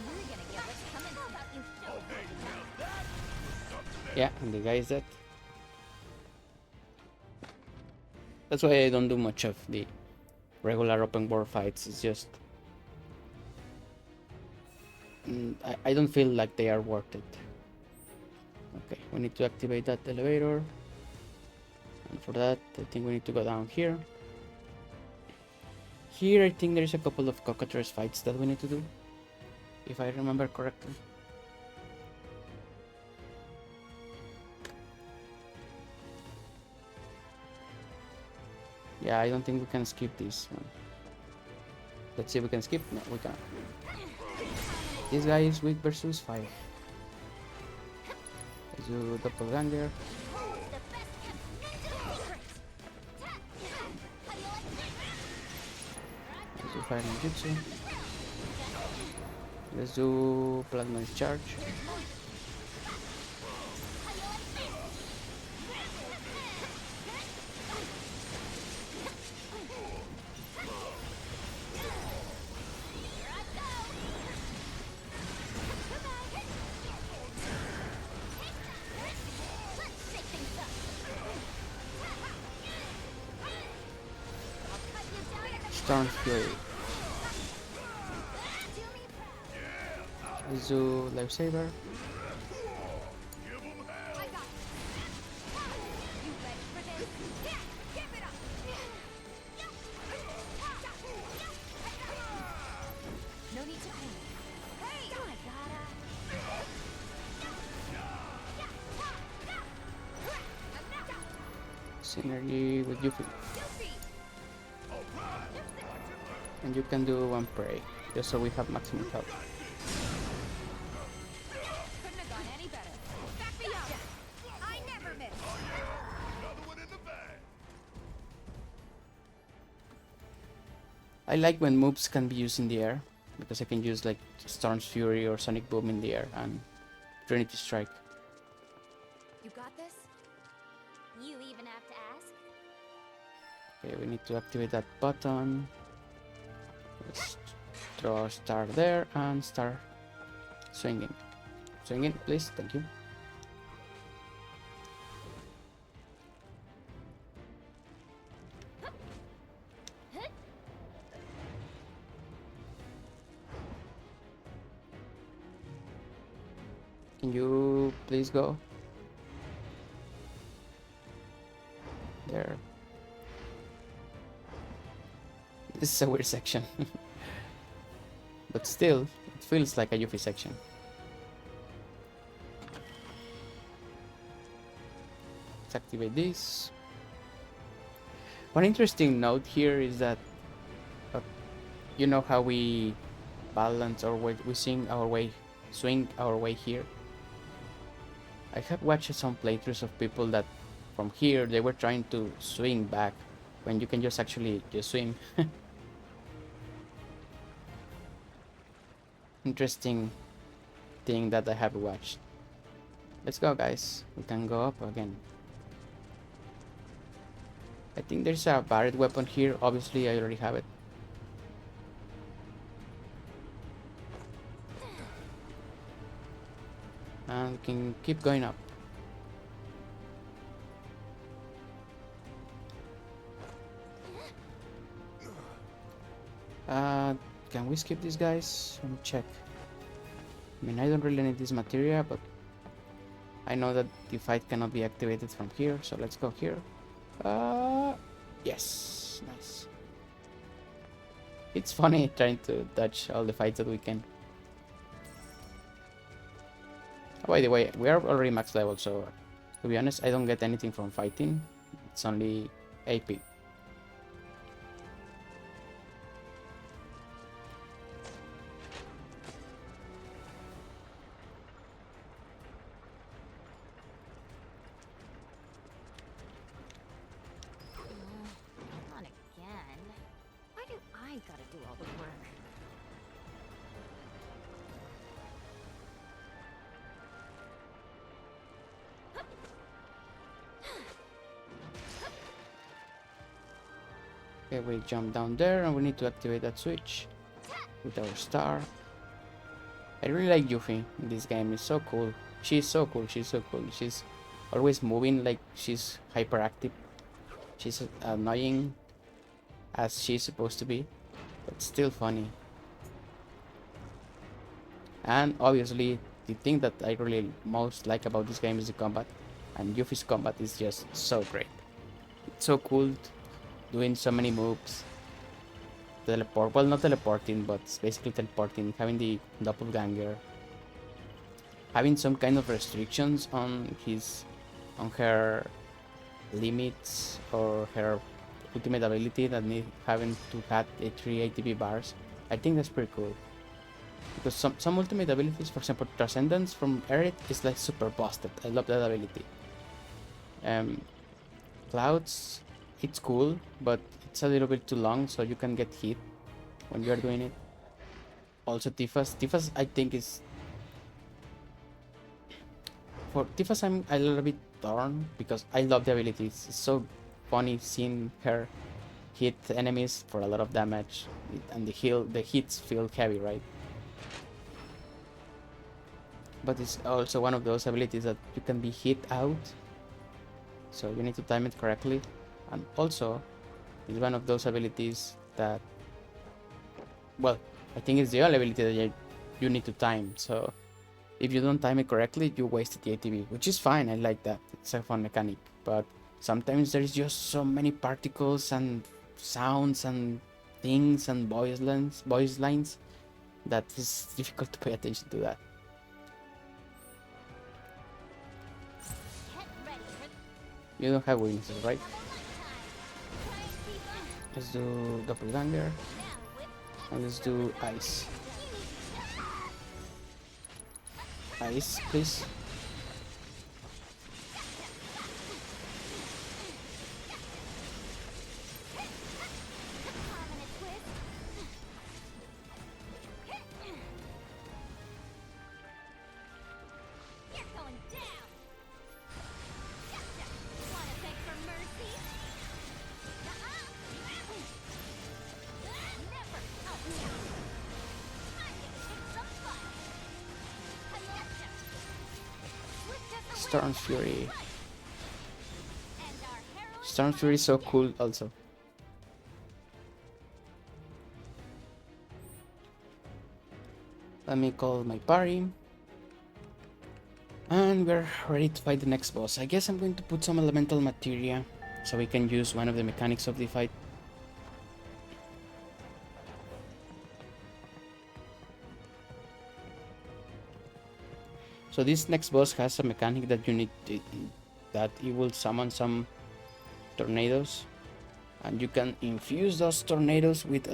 We're gonna get what's coming. How about you show Yeah, and the guy is dead. That's why I don't do much of the regular open world fights. It's just I don't feel like they are worth it. Okay, we need to activate that elevator, and for that I think we need to go down here. Here I think there's a couple of cockatrice fights that we need to do, if I remember correctly. Yeah, I don't think we can skip this one. Let's see if we can skip. No, we can't. This guy is weak versus 5. Let's do doppelganger. Let's do fire ninjutsu. Let's do plasma discharge. Storm Fury. Let's do Lifesaver. No need to panic. Hey! I gotta. Synergy with Yuffie. And you can do one pray, just so we have maximum health. Couldn't have gone any better. Back me up. I never miss. Another one in the bag. I like when moves can be used in the air, because I can use like Storm's Fury or Sonic Boom in the air and Trinity Strike. You got this? You even have to ask? Okay, we need to activate that button. Let's throw a star there and start swinging. Swinging, please, thank you. Can you please go? There. This is a weird section. But still, it feels like a Yuffie section. Let's activate this. One interesting note here is that you know how we balance our way, we swing our way here. I have watched some playthroughs of people that from here they were trying to swing back when you can just actually just swim. Interesting thing that I have watched. Let's go, guys. We can go up again. I think there's a barret weapon here. Obviously, I already have it. And we can keep going up. Can we skip these guys? Let me check. I mean, I don't really need this materia, but I know that the fight cannot be activated from here, so let's go here. Yes, nice. It's funny trying to dodge all the fights that we can. Oh, by the way, we are already max level, so to be honest, I don't get anything from fighting. It's only AP. Not again. Why do I gotta do all the work? Okay, we jump down there and we need to activate that switch with our star. I really like Yuffie in this game, it's so cool. She's so cool. She's so cool. She's always moving like she's hyperactive. She's annoying as she's supposed to be, but still funny. And obviously, the thing that I really most like about this game is the combat, and Yuffie's combat is just so great. It's so cool, doing so many moves. Teleport, well, not teleporting, but basically teleporting, having the doppelganger, having some kind of restrictions on her limits or her ultimate ability that need having to have 3 ATB bars. I think that's pretty cool. Because some ultimate abilities, for example, Transcendence from Aerith is like super busted. I love that ability. Clouds, it's cool, but it's a little bit too long, so you can get hit when you are doing it. Also Tifa's I think is... For Tifa's I'm a little bit torn, because I love the abilities. It's so funny seeing her hit enemies for a lot of damage, and the hits feel heavy, right? But it's also one of those abilities that you can be hit out, so you need to time it correctly. And also it's one of those abilities that, well, I think it's the only ability that you need to time, so if you don't time it correctly, you wasted the ATB, which is fine. I like that. It's a fun mechanic, but sometimes there's just so many particles and sounds and things and voice lines that it's difficult to pay attention to that. You don't have weaknesses, right? Let's do doppelganger, and let's do ice. Ice, please. Storm's Fury. Storm's Fury is so cool also. Let me call my party. And we're ready to fight the next boss. I guess I'm going to put some elemental materia so we can use one of the mechanics of the fight. So this next boss has a mechanic that you need to, that it will summon some tornadoes, and you can infuse those tornadoes with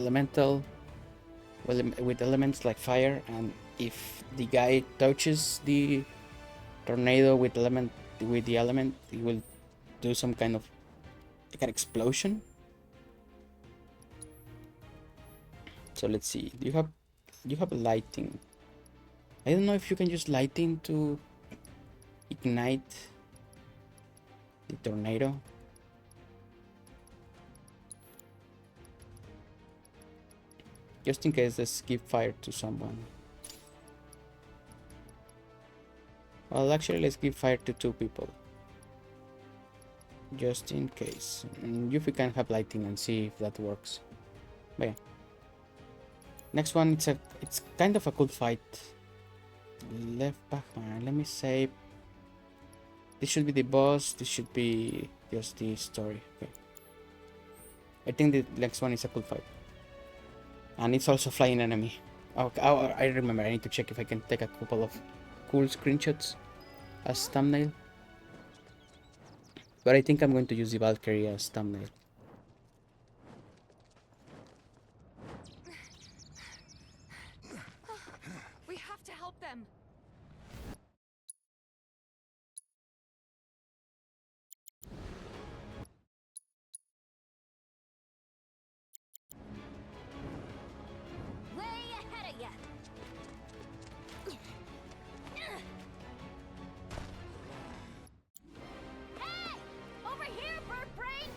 with elements like fire, and if the guy touches the tornado with the element, it will do some kind of like an explosion. So let's see. You have lighting. I don't know if you can use lighting to ignite the tornado. Just in case, let's give fire to someone. Well, actually, let's give fire to 2 people. Just in case. And if we can have lighting and see if that works. But yeah. Next one, it's kind of a cool fight. Left behind. Let me say this should be the boss. This should be just the story. Okay. I think the next one is a cool fight, and it's also flying enemy. Okay, I remember. I need to check if I can take a couple of cool screenshots as thumbnail. But I think I'm going to use the Valkyrie as thumbnail. We have to help them. Way ahead of ya. Hey! Over here, bird brain!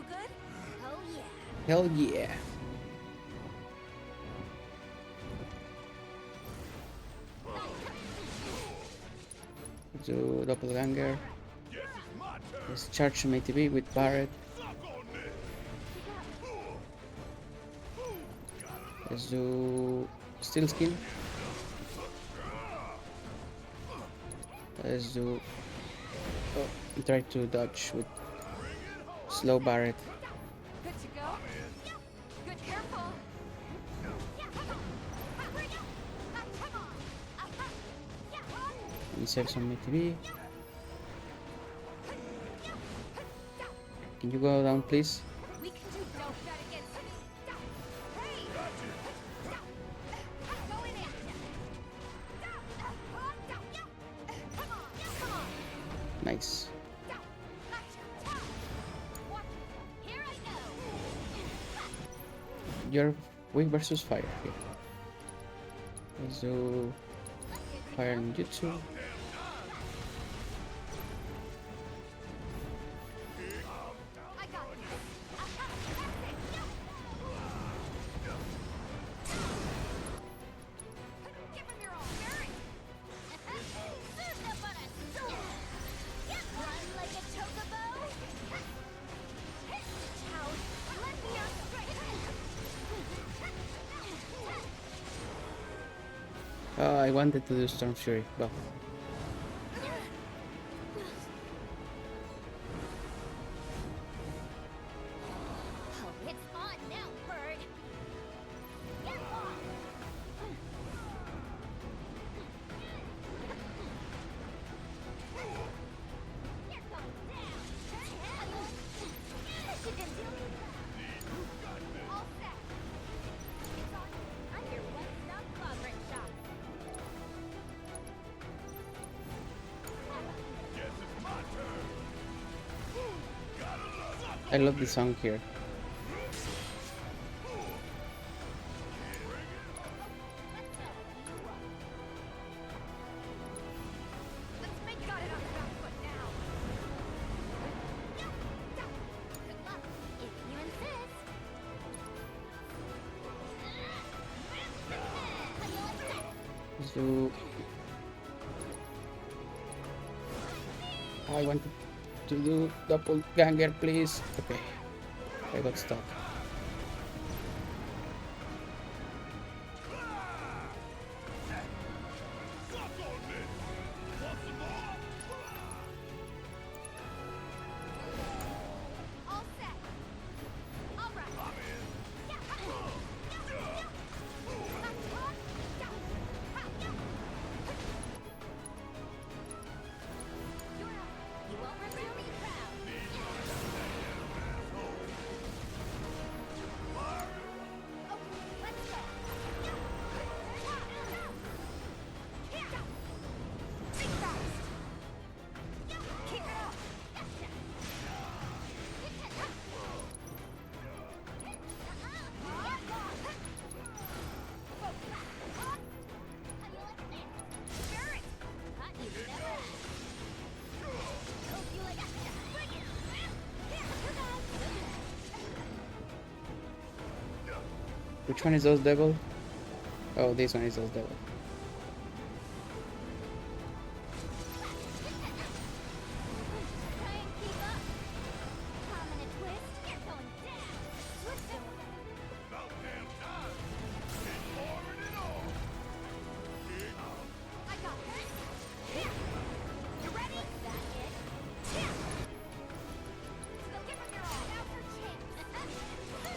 good? Oh yeah. Hell yeah. Do doppelganger. Let's charge my TV with Barret. Let's do steel skin. Let's do try to dodge with slow Barret. Good to go? Good, careful. Insert some TV. Can you go down, please? We can do dope that against me. Hey! Go in it. Come on. Nice. Here I go. You're weak versus fire here. Let's do fire ninjutsu. I got this. Give him your all. Barry! Run like a chocobo. Child, let me out straight. I wanted to do Storm Fury, but Oh, it's on now, bird. Get off. You're going down. You can do it. All set. It's on. I'm your one-stop progress shop. I love the song here. Let's make got it on the back foot now. Good luck, if you insist. Let's do. I want to do doppelganger, please. Okay, I got stuck. All set. All right. You won't remember me proud. Let's go. Think fast. Keep it up. Barrett! You never asked. Hope you like Which one is those devil? Oh, this one is those devil. Try and keep up. Palm in a twist, you're going down. Switch it. I got this. You ready? That it? So give him your all. Now's your chance.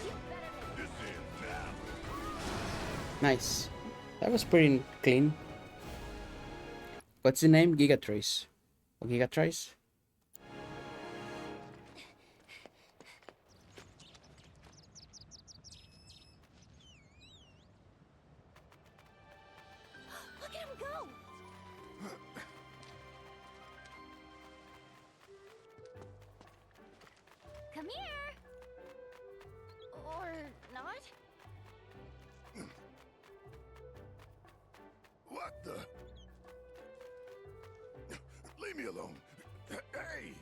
You better make Nice. That was pretty clean. What's the name? Gigatrace. Or Gigatrace? Look at him go! Come here! Or not? What the? Leave me alone. Hey!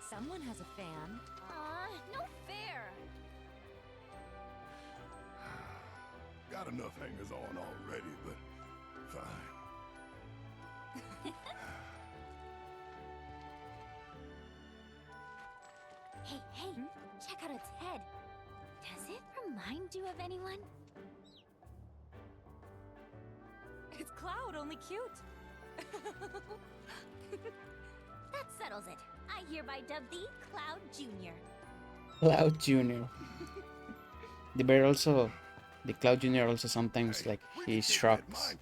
Someone has a fan. Aw, got enough hangers on already, but fine. Hey, hey, check out its head. Does it remind you of anyone? It's Cloud, only cute. That settles it. I hereby dub thee Cloud Jr. Cloud Junior. The Cloud Junior also sometimes like he shrugs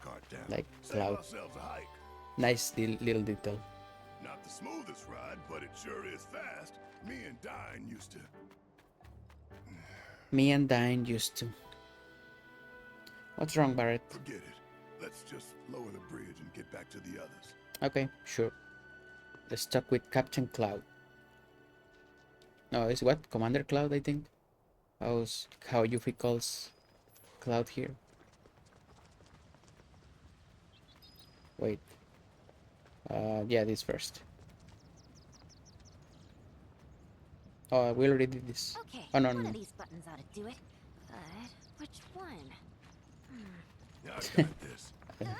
like Cloud. Nice little detail. Not the smoothest ride, but it sure is fast. Me and Dine used to. Me and Dine used to. What's wrong, Barret? Forget it. Let's just lower the bridge and get back to the others. Okay, sure. Let's talk with Captain Cloud. No, it's what? Commander Cloud, I think. How Yuffie calls Cloud here. Wait. Yeah, this first. Oh, we already did this. Okay, Oh, no, one no. of these buttons ought to do it. But which one? Yeah, I got this.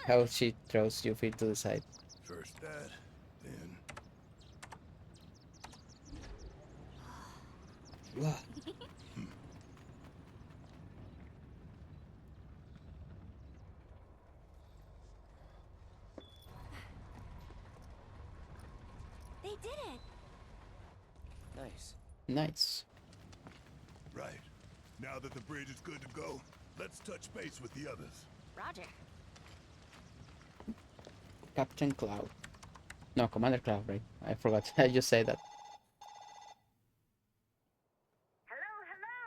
How she throws Yuffie to the side. First that, then. Wow. They did it! Nice. Nice. Right. Now that the bridge is good to go, let's touch base with the others. Roger. Captain Cloud. No, Commander Cloud, right? I forgot. I just said that. Hello, hello!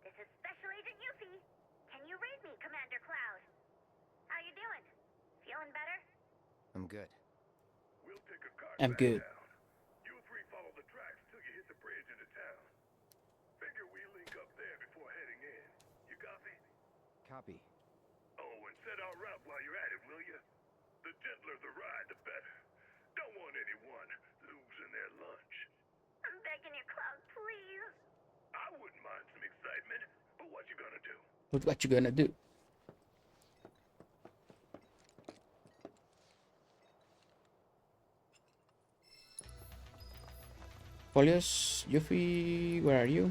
This is Special Agent Yuffie. Can you read me, Commander Cloud? How you doing? Feeling better? I'm good. We'll take a car I'm back good. down. You three follow the tracks till you hit the bridge into town. Figure we link up there before heading in. You copy? Copy. Oh, and set our route while you're at it, will you? The gentler the ride, the better. Don't want anyone losing their lunch. I'm begging you, Cloud, please. I wouldn't mind some excitement, but what you gonna do? But what you gonna do? Folios, Yuffie, where are you?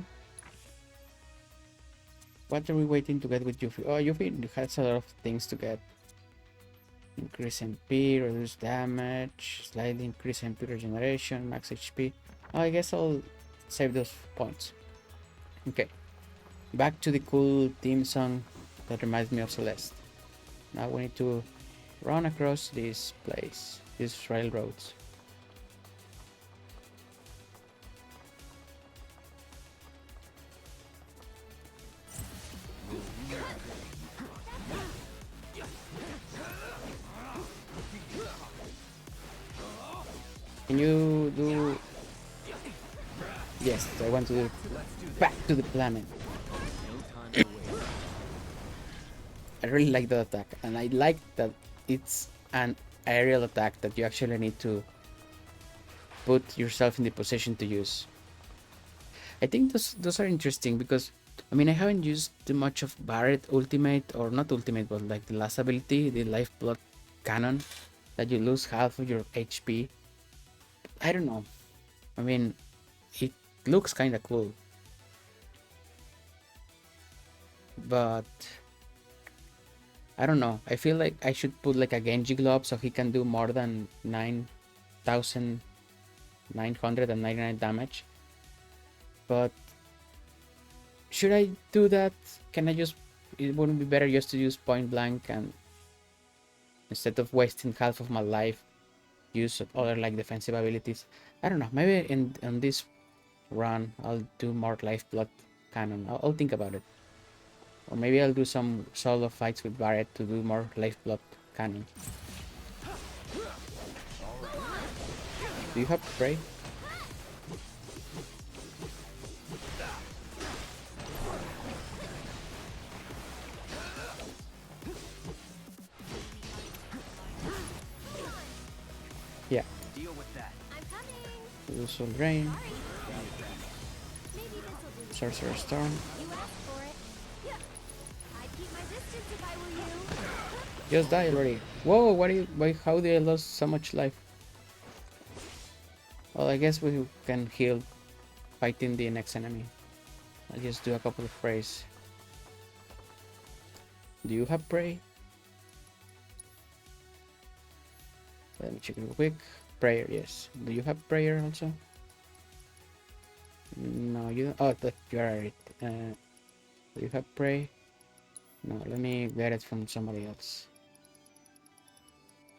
What are we waiting to get with Yuffie? Oh, Yuffie has a lot of things to get. Increase MP, reduce damage, slightly increase MP regeneration, max HP. Oh, I guess I'll save those points. Okay. Back to the cool theme song that reminds me of Celeste. Now we need to run across this place, these railroads. Can you do... Yes, I want to do back to the planet. I really like that attack, and I like that it's an aerial attack that you actually need to put yourself in the position to use. I think those are interesting because, I mean, I haven't used too much of Barret ultimate, or not ultimate, but like the last ability, the lifeblood cannon, that you lose half of your HP. I don't know. I mean, it looks kind of cool. But I don't know. I feel like I should put like a Genji glove so he can do more than 9,999 damage. But should I do that? Can I just... It wouldn't be better just to use point blank and instead of wasting half of my life, use other like defensive abilities? I don't know. Maybe in this run I'll do more lifeblood cannon. I'll think about it. Or maybe I'll do some solo fights with Barret to do more lifeblood cannon. Do you have spray? Yeah. Deal with that. I'm coming. Colossal Drain. Maybe this'll do. Sorcerer Storm. You asked for it. Yeah. I keep my distance if I were you. Just die already. Whoa, why, how did I lose so much life? Well, I guess we can heal fighting the next enemy. I'll just do a couple of prays. Do you have pray? Let me check real quick. Prayer, yes. Do you have prayer also? No, you don't. Oh, you are right. Do you have pray? No, let me get it from somebody else.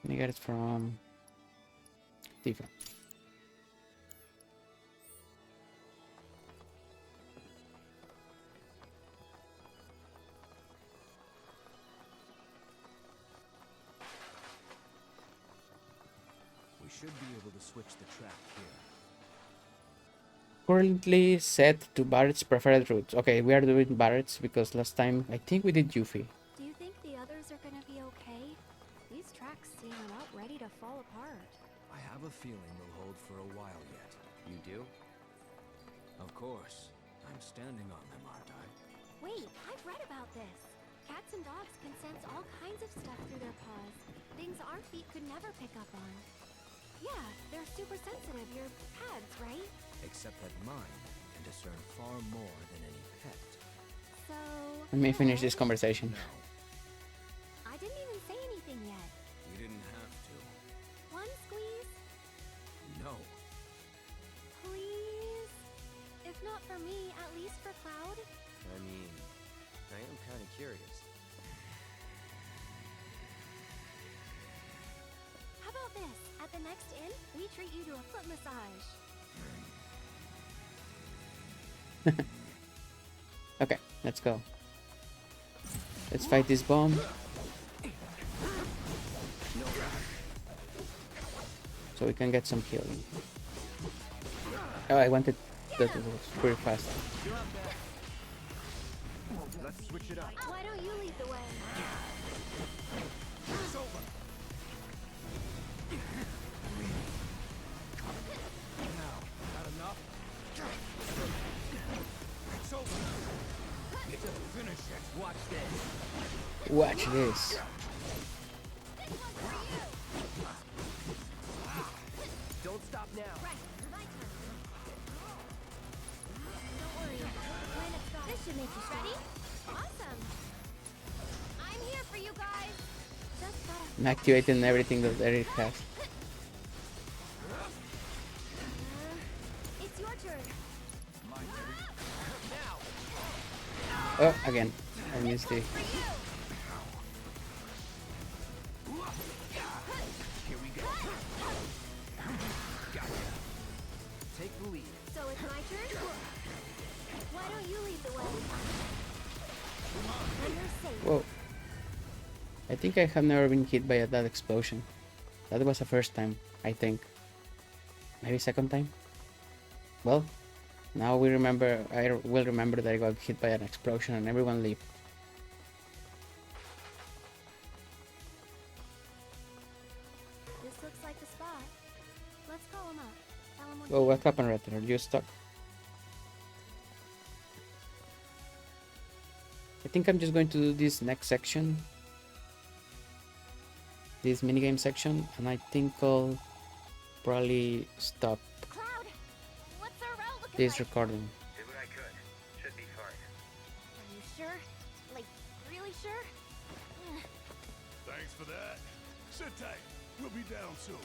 Let me get it from Tifa. We should be able to switch the track here. Currently set to Barrett's preferred routes. Okay, we are doing Barrett's because last time I think we did Yuffie. Do you think the others are gonna be okay? These tracks seem about ready to fall apart. I have a feeling they'll hold for a while yet. You do? Of course. I'm standing on them, aren't I? Wait, I've read about this. Cats and dogs can sense all kinds of stuff through their paws. Things our feet could never pick up on. Yeah, they're super sensitive. Your pads, right? Except that mine can discern far more than any pet. So... Let me finish this conversation. No, I didn't even say anything yet. you didn't have to. One squeeze? No. Please? If not for me, at least for Cloud? I mean, I am kind of curious. How about this? At the next inn, we treat you to a foot massage. Okay, let's go. Let's fight this bomb. So we can get some healing. Oh, I wanted that it was pretty fast. Let's switch it up. Why don't you lead the way? It's over. Now, not enough? It's over. Finish it. Watch this. Watch this. Don't stop now. Right, my turn. Don't worry. When it's gone. This should make you ready. Awesome. I'm here for you guys. Just gotta... I'm activating everything that Eric has. It's your turn. Oh, again. I missed it. For you. Here we go. Gotcha. Take the lead. So it's my turn? Why don't you lead the way? When you're safe. Whoa. I think I have never been hit by that explosion. That was the first time, I think. Maybe second time? Well, now we remember, I will remember that I got hit by an explosion and everyone leave. This looks like the spot. Let's call him up. Tell him Oh, what happened, Red? Are you stuck? I think I'm just going to do this next section. This minigame section, and I think I'll probably stop Cloud, what's our route looking this like? recording. Did what I could. Should be fine. Are you sure? Like, really sure? Thanks for that. Sit tight. We'll be down soon.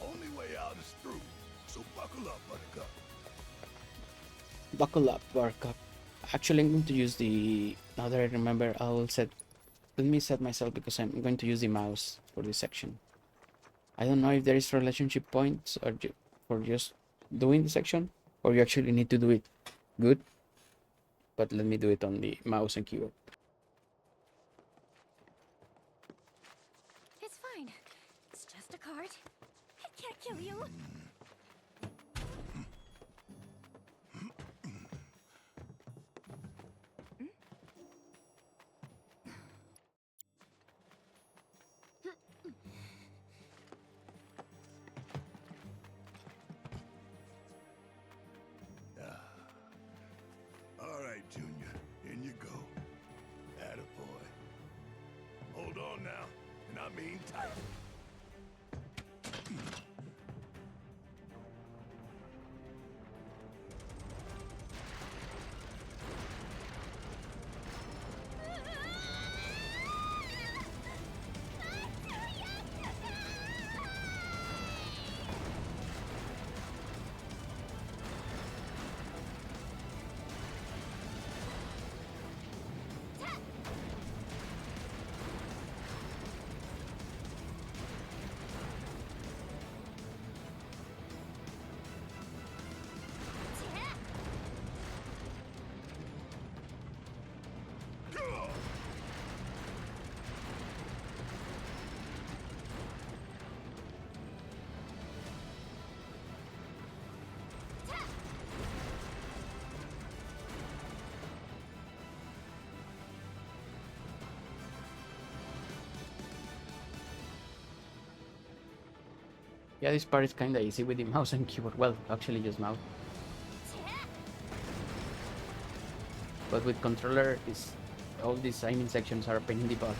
Only way out is through, so buckle up, Buttercup. Buckle up, Buttercup. Actually, I'm going to use the... Now that I remember, I will set... Let me set myself because I'm going to use the mouse for this section. I don't know if there is relationship points or for just doing the section, or you actually need to do it good. But let me do it on the mouse and keyboard. It's fine. It's just a card. It can't kill you. All right, Junior. In you go. Atta Hold on now, and I mean tight. Yeah, this part is kinda easy with the mouse and keyboard. Well, actually just mouse. But with controller, is all these aiming sections are a pain in the butt.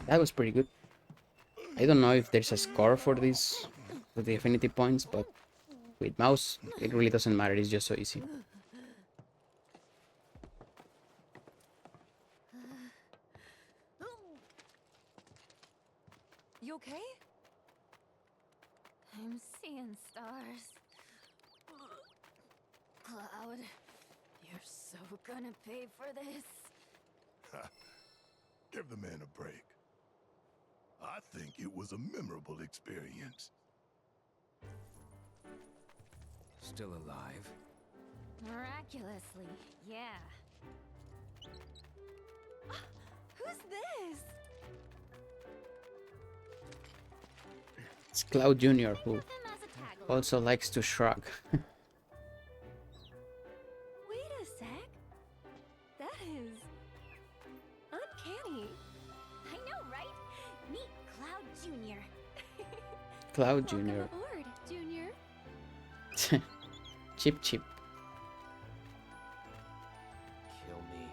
That was pretty good. I don't know if there's a score for this, for the affinity points, but with mouse, it really doesn't matter. It's just so easy. You okay? I'm seeing stars. Cloud, you're so gonna pay for this. Give the man a break. I think it was a memorable experience. Still alive? Miraculously, yeah. Who's this? It's Cloud Jr., who also likes to shrug. Wait a sec. That is uncanny. I know, right? Meet Cloud Jr. Cloud Welcome Jr. aboard, Junior. Chip Chip. Kill me.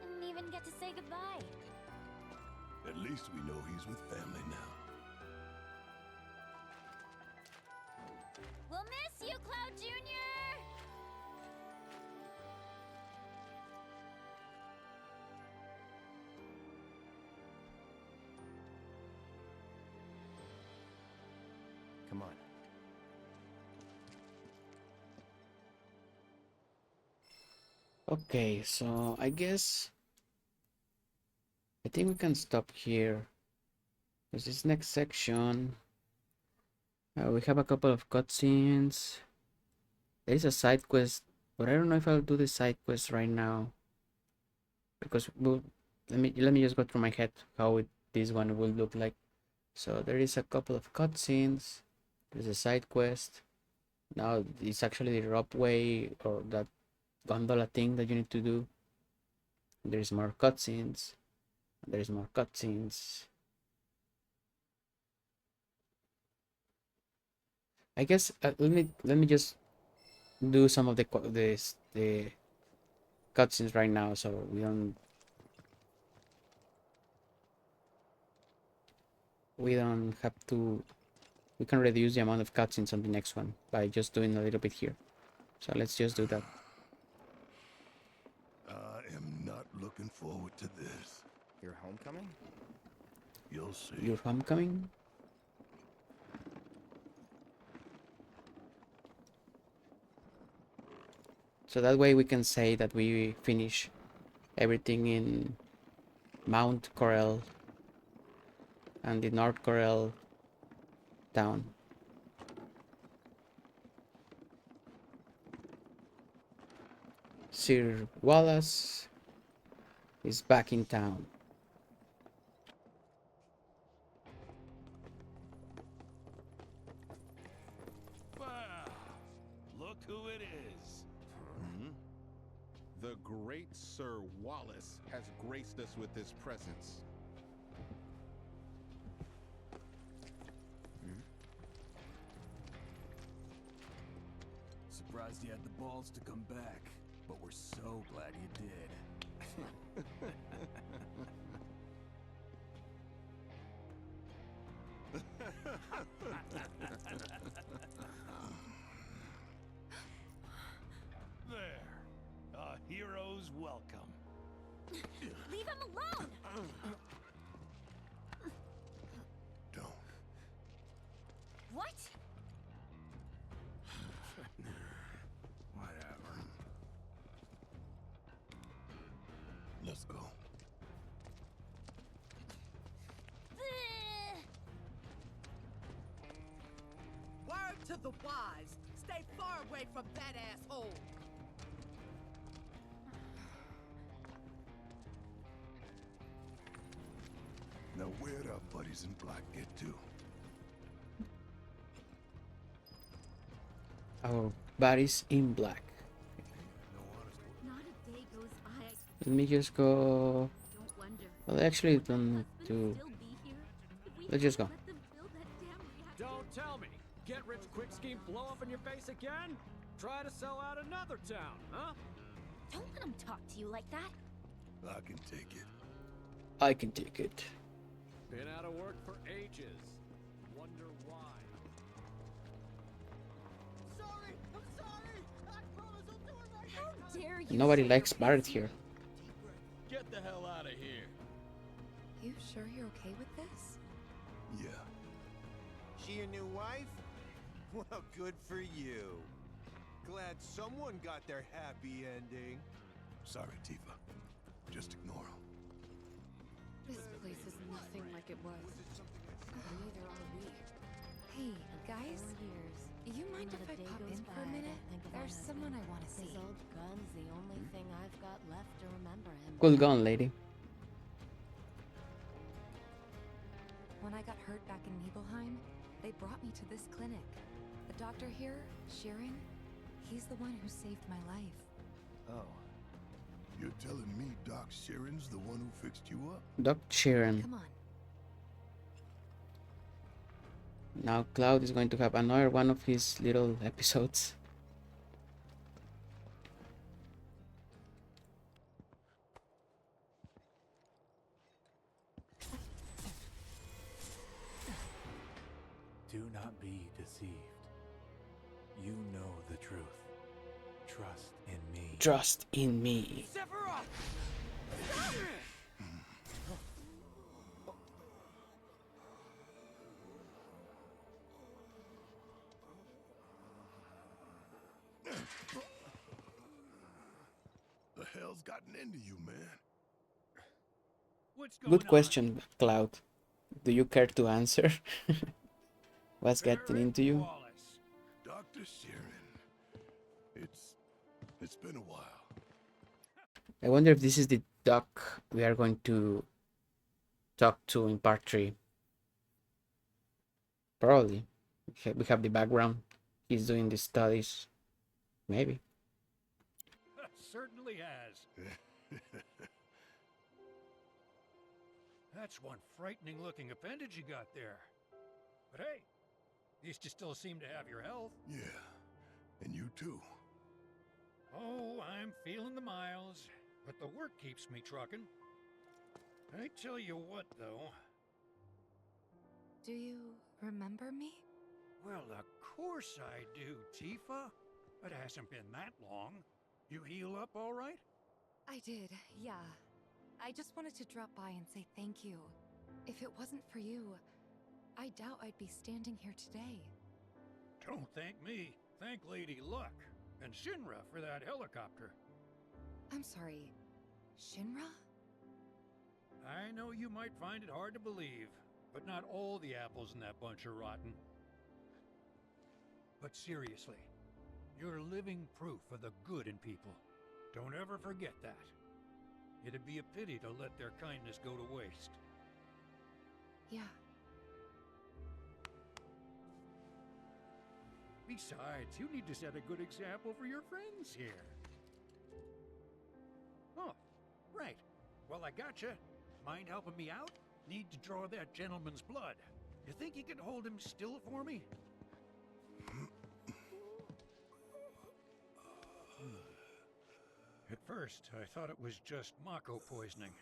Didn't even get to say goodbye. At least we know he's with family now. We'll miss you, Cloud Jr. Come on. Okay, so I think we can stop here. Because this next section, we have a couple of cutscenes. There is a side quest, but I don't know if I'll do the side quest right now. Because let me just go through my head how this one will look like. So there is a couple of cutscenes. There's a side quest. Now it's actually the rope way or that gondola thing that you need to do. There's more cutscenes. There's more cutscenes. I guess let me just do some of the cutscenes right now, so we don't have to. We can reduce the amount of cutscenes on the next one by just doing a little bit here. So let's just do that. I am not looking forward to this. Your homecoming? You'll see. Your homecoming? So that way we can say that we finish everything in Mount Corel and the North Corel town. Sir Wallace is back in town. Wow, look who it is. The great Sir Wallace has graced us with his presence. Surprised you had the balls to come back, but we're so glad you did. There, a hero's welcome. Leave him alone! Don't. What? Whatever. Let's go. Word to the wise. Stay far away from that asshole. Now where'd our buddies in black get to? Our bodies in black. Not a day goes by. Let me just go. Don't wonder. Well, I actually don't need to. Still be here. Let's just go. Let them build that damn reactor. Don't tell me. Get rich quick scheme blow up in your face again? Try to sell out another town, huh? Don't let him talk to you like that. I can take it. I can take it. Been out of work for ages. Wonder why. Sorry, I'm sorry. I promise I'll do it right. How dare you? Nobody say likes you're Barrett busy? here. Get the hell out of here. You sure you're okay with this? Yeah. She your new wife? Well, good for you. Glad someone got their happy ending. Sorry, Tifa. Just ignore him. This place is nothing like it was. Neither are we. Hey, guys. You mind if I pop in for a minute? There's someone I want to see. His old gun's the only thing I've got left to remember him. Cool gun, lady. When I got hurt back in Nibelheim, they brought me to this clinic. The doctor here, Sheeran, he's the one who saved my life. Oh. You're telling me Doc Sheeran's the one who fixed you up? Doc Sheeran. Come on. Now Cloud is going to have another one of his little episodes. Do not be deceived. You know the truth. Trust in me. Trust in me. The hell's gotten into you, man? Good question, Cloud. Do you care to answer? What's getting into you? Dr. Sheeran. It's been a while. I wonder if this is the Doc we are going to talk to in part 3. Probably. We have the background. He's doing the studies. Maybe. Certainly has. That's one frightening looking appendage you got there. But hey, at least you still seem to have your health. Yeah, and you too. Oh, I'm feeling the miles, but the work keeps me trucking. I tell you what, though. Do you remember me? Well, of course I do, Tifa. It hasn't been that long. You heal up all right? I did, yeah. I just wanted to drop by and say thank you. If it wasn't for you, I doubt I'd be standing here today. Don't thank me. Thank Lady Luck and Shinra for that helicopter. I'm sorry, Shinra? I know you might find it hard to believe, but not all the apples in that bunch are rotten. But seriously, you're living proof of the good in people. Don't ever forget that. It'd be a pity to let their kindness go to waste. Yeah. Besides, you need to set a good example for your friends here. Oh, right. Well, I gotcha. Mind helping me out? Need to draw that gentleman's blood. You think you can hold him still for me? At first, I thought it was just Mako poisoning.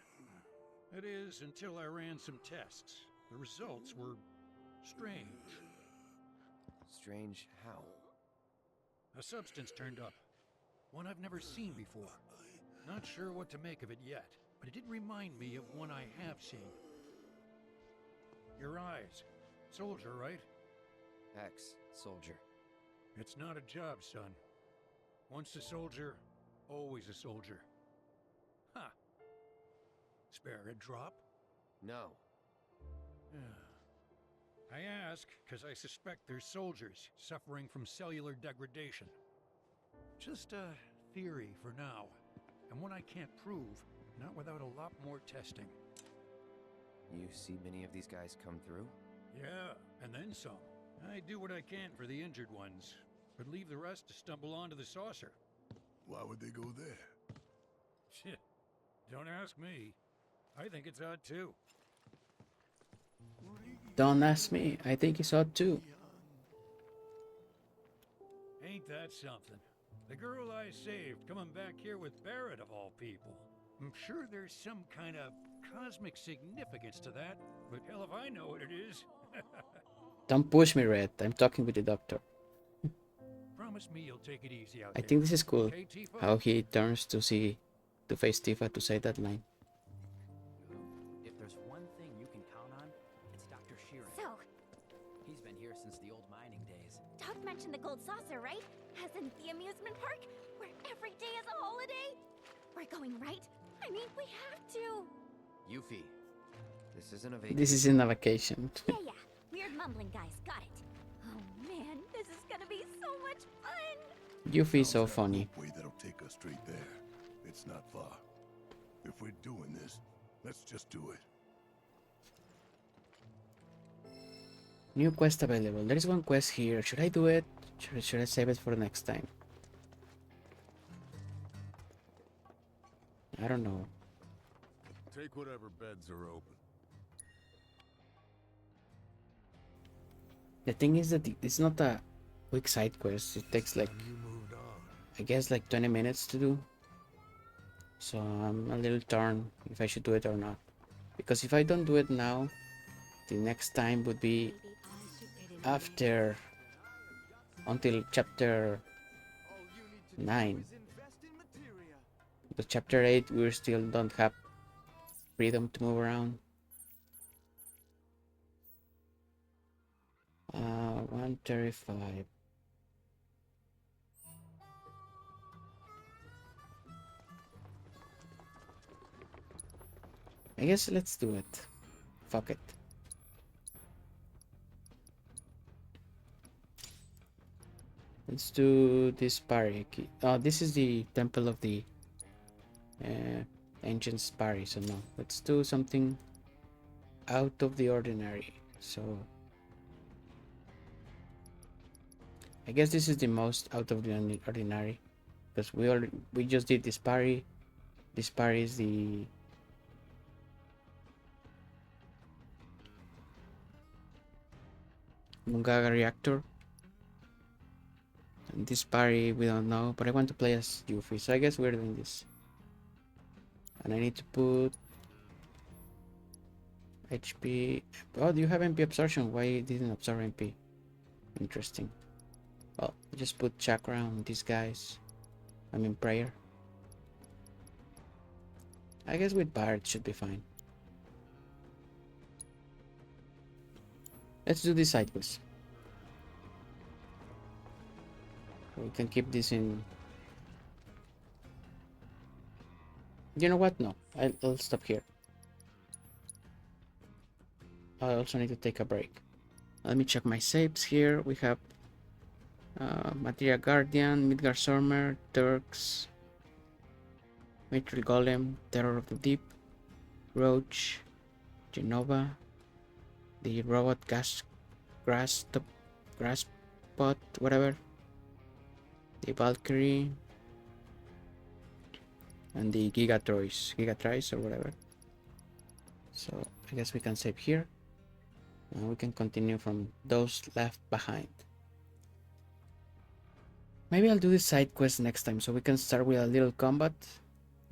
That is, until I ran some tests. The results were strange. Strange how? A substance turned up. One I've never seen before. Not sure what to make of it yet, but it did remind me of one I have seen. Your eyes. Soldier, right? Ex-soldier. It's not a job, son. Once a soldier, always a soldier. Ha! Spare a drop? No. I ask because I suspect there's soldiers suffering from cellular degradation. Just a theory for now, and one I can't prove, not without a lot more testing. You see many of these guys come through? Yeah, and then some. I do what I can for the injured ones, but leave the rest to stumble onto the saucer. Why would they go there? Shit, don't ask me. I think it's odd too. Don't ask me. I think it's odd too. Ain't that something? The girl I saved coming back here with Barrett of all people. I'm sure there's some kind of cosmic significance to that, but hell if I know what it is. Don't push me, Red. I'm talking with the doctor. Promise me you'll take it easy out I there. think this is cool. Okay, Tifa? How he turns to face Tifa to say that line. If there's one thing you can count on, it's Dr. Sheeran. So, He's been here since the old mining days. Doc mentioned the gold saucer, right? As in the amusement park, where every day is a holiday? We're going, right? I mean, we have to. Yuffie, this isn't a vacation. This is in a vacation. Yeah. Weird mumbling guys, got it. Oh man, this is gonna be so much fun. Yuffie is so funny. Way that'll take us straight there. It's not far. If we're doing this, let's just do it. New quest available. There is one quest here. Should I do it? Should I save it for next time? I don't know. Take whatever beds are open. The thing is that it's not a quick side quest. It takes like, I guess like 20 minutes to do. So I'm a little torn if I should do it or not. Because if I don't do it now, the next time would be after, until chapter 9. But chapter 8 we still don't have freedom to move around. 135. I guess let's do it. Fuck it. Let's do this parry. This is the temple of the ancient parry, so no. Let's do something out of the ordinary. So I guess this is the most out of the ordinary, because we just did this parry. This parry is the Mungaga reactor. And this parry we don't know, but I want to play as Yuffie, so I guess we're doing this. And I need to put HP. Oh, do you have MP absorption? Why it didn't absorb MP? Interesting. Well, just put chakra on these guys. I mean prayer. I guess with Bard should be fine. Let's do this side quest. We can keep this in. You know what? No, I'll stop here. I also need to take a break. Let me check my saves here. We have Materia Guardian, Midgar Stormer, Turks, Mithril Golem, Terror of the Deep, Roach, Genova, the Robot Grasspot, whatever, the Valkyrie, and the Gigatrice or whatever. So I guess we can save here. And we can continue from those left behind. Maybe I'll do the side quest next time, so we can start with a little combat,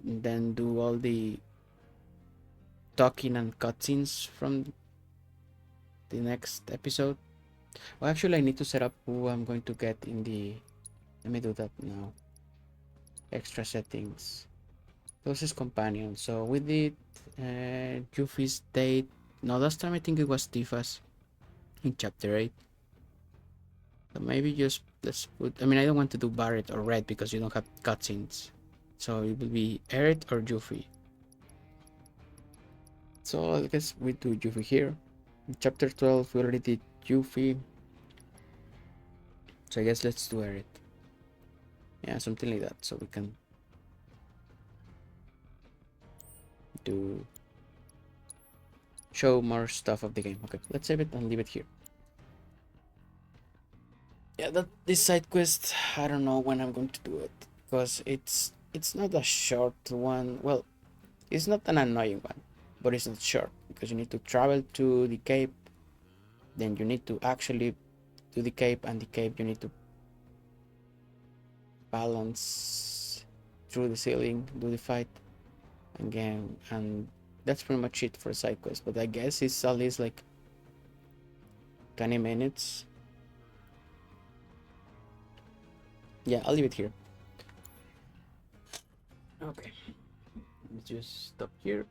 and then do all the talking and cutscenes from the next episode. Well, actually, I need to set up who I'm going to get in the. Let me do that now. Extra settings. Closest companion. So we did Yuffie's date. No, last time I think it was Tifa's in chapter 8. So maybe just let's put. I mean, I don't want to do Barret or Red because you don't have cutscenes. So it will be Eret or Yuffie. So I guess we do Yuffie here. In chapter 12, we already did Yuffie. So I guess let's do Eret. Yeah, something like that. So we can do show more stuff of the game. Okay, let's save it and leave it here. Yeah, this side quest, I don't know when I'm going to do it, because it's not a short one. Well, it's not an annoying one, but it's not short, because you need to travel to the cape, then you need to actually do the cape, and the cape you need to balance through the ceiling, do the fight again, and that's pretty much it for side quest. But I guess it's at least like 20 minutes. Yeah, I'll leave it here. Okay, let's just stop here.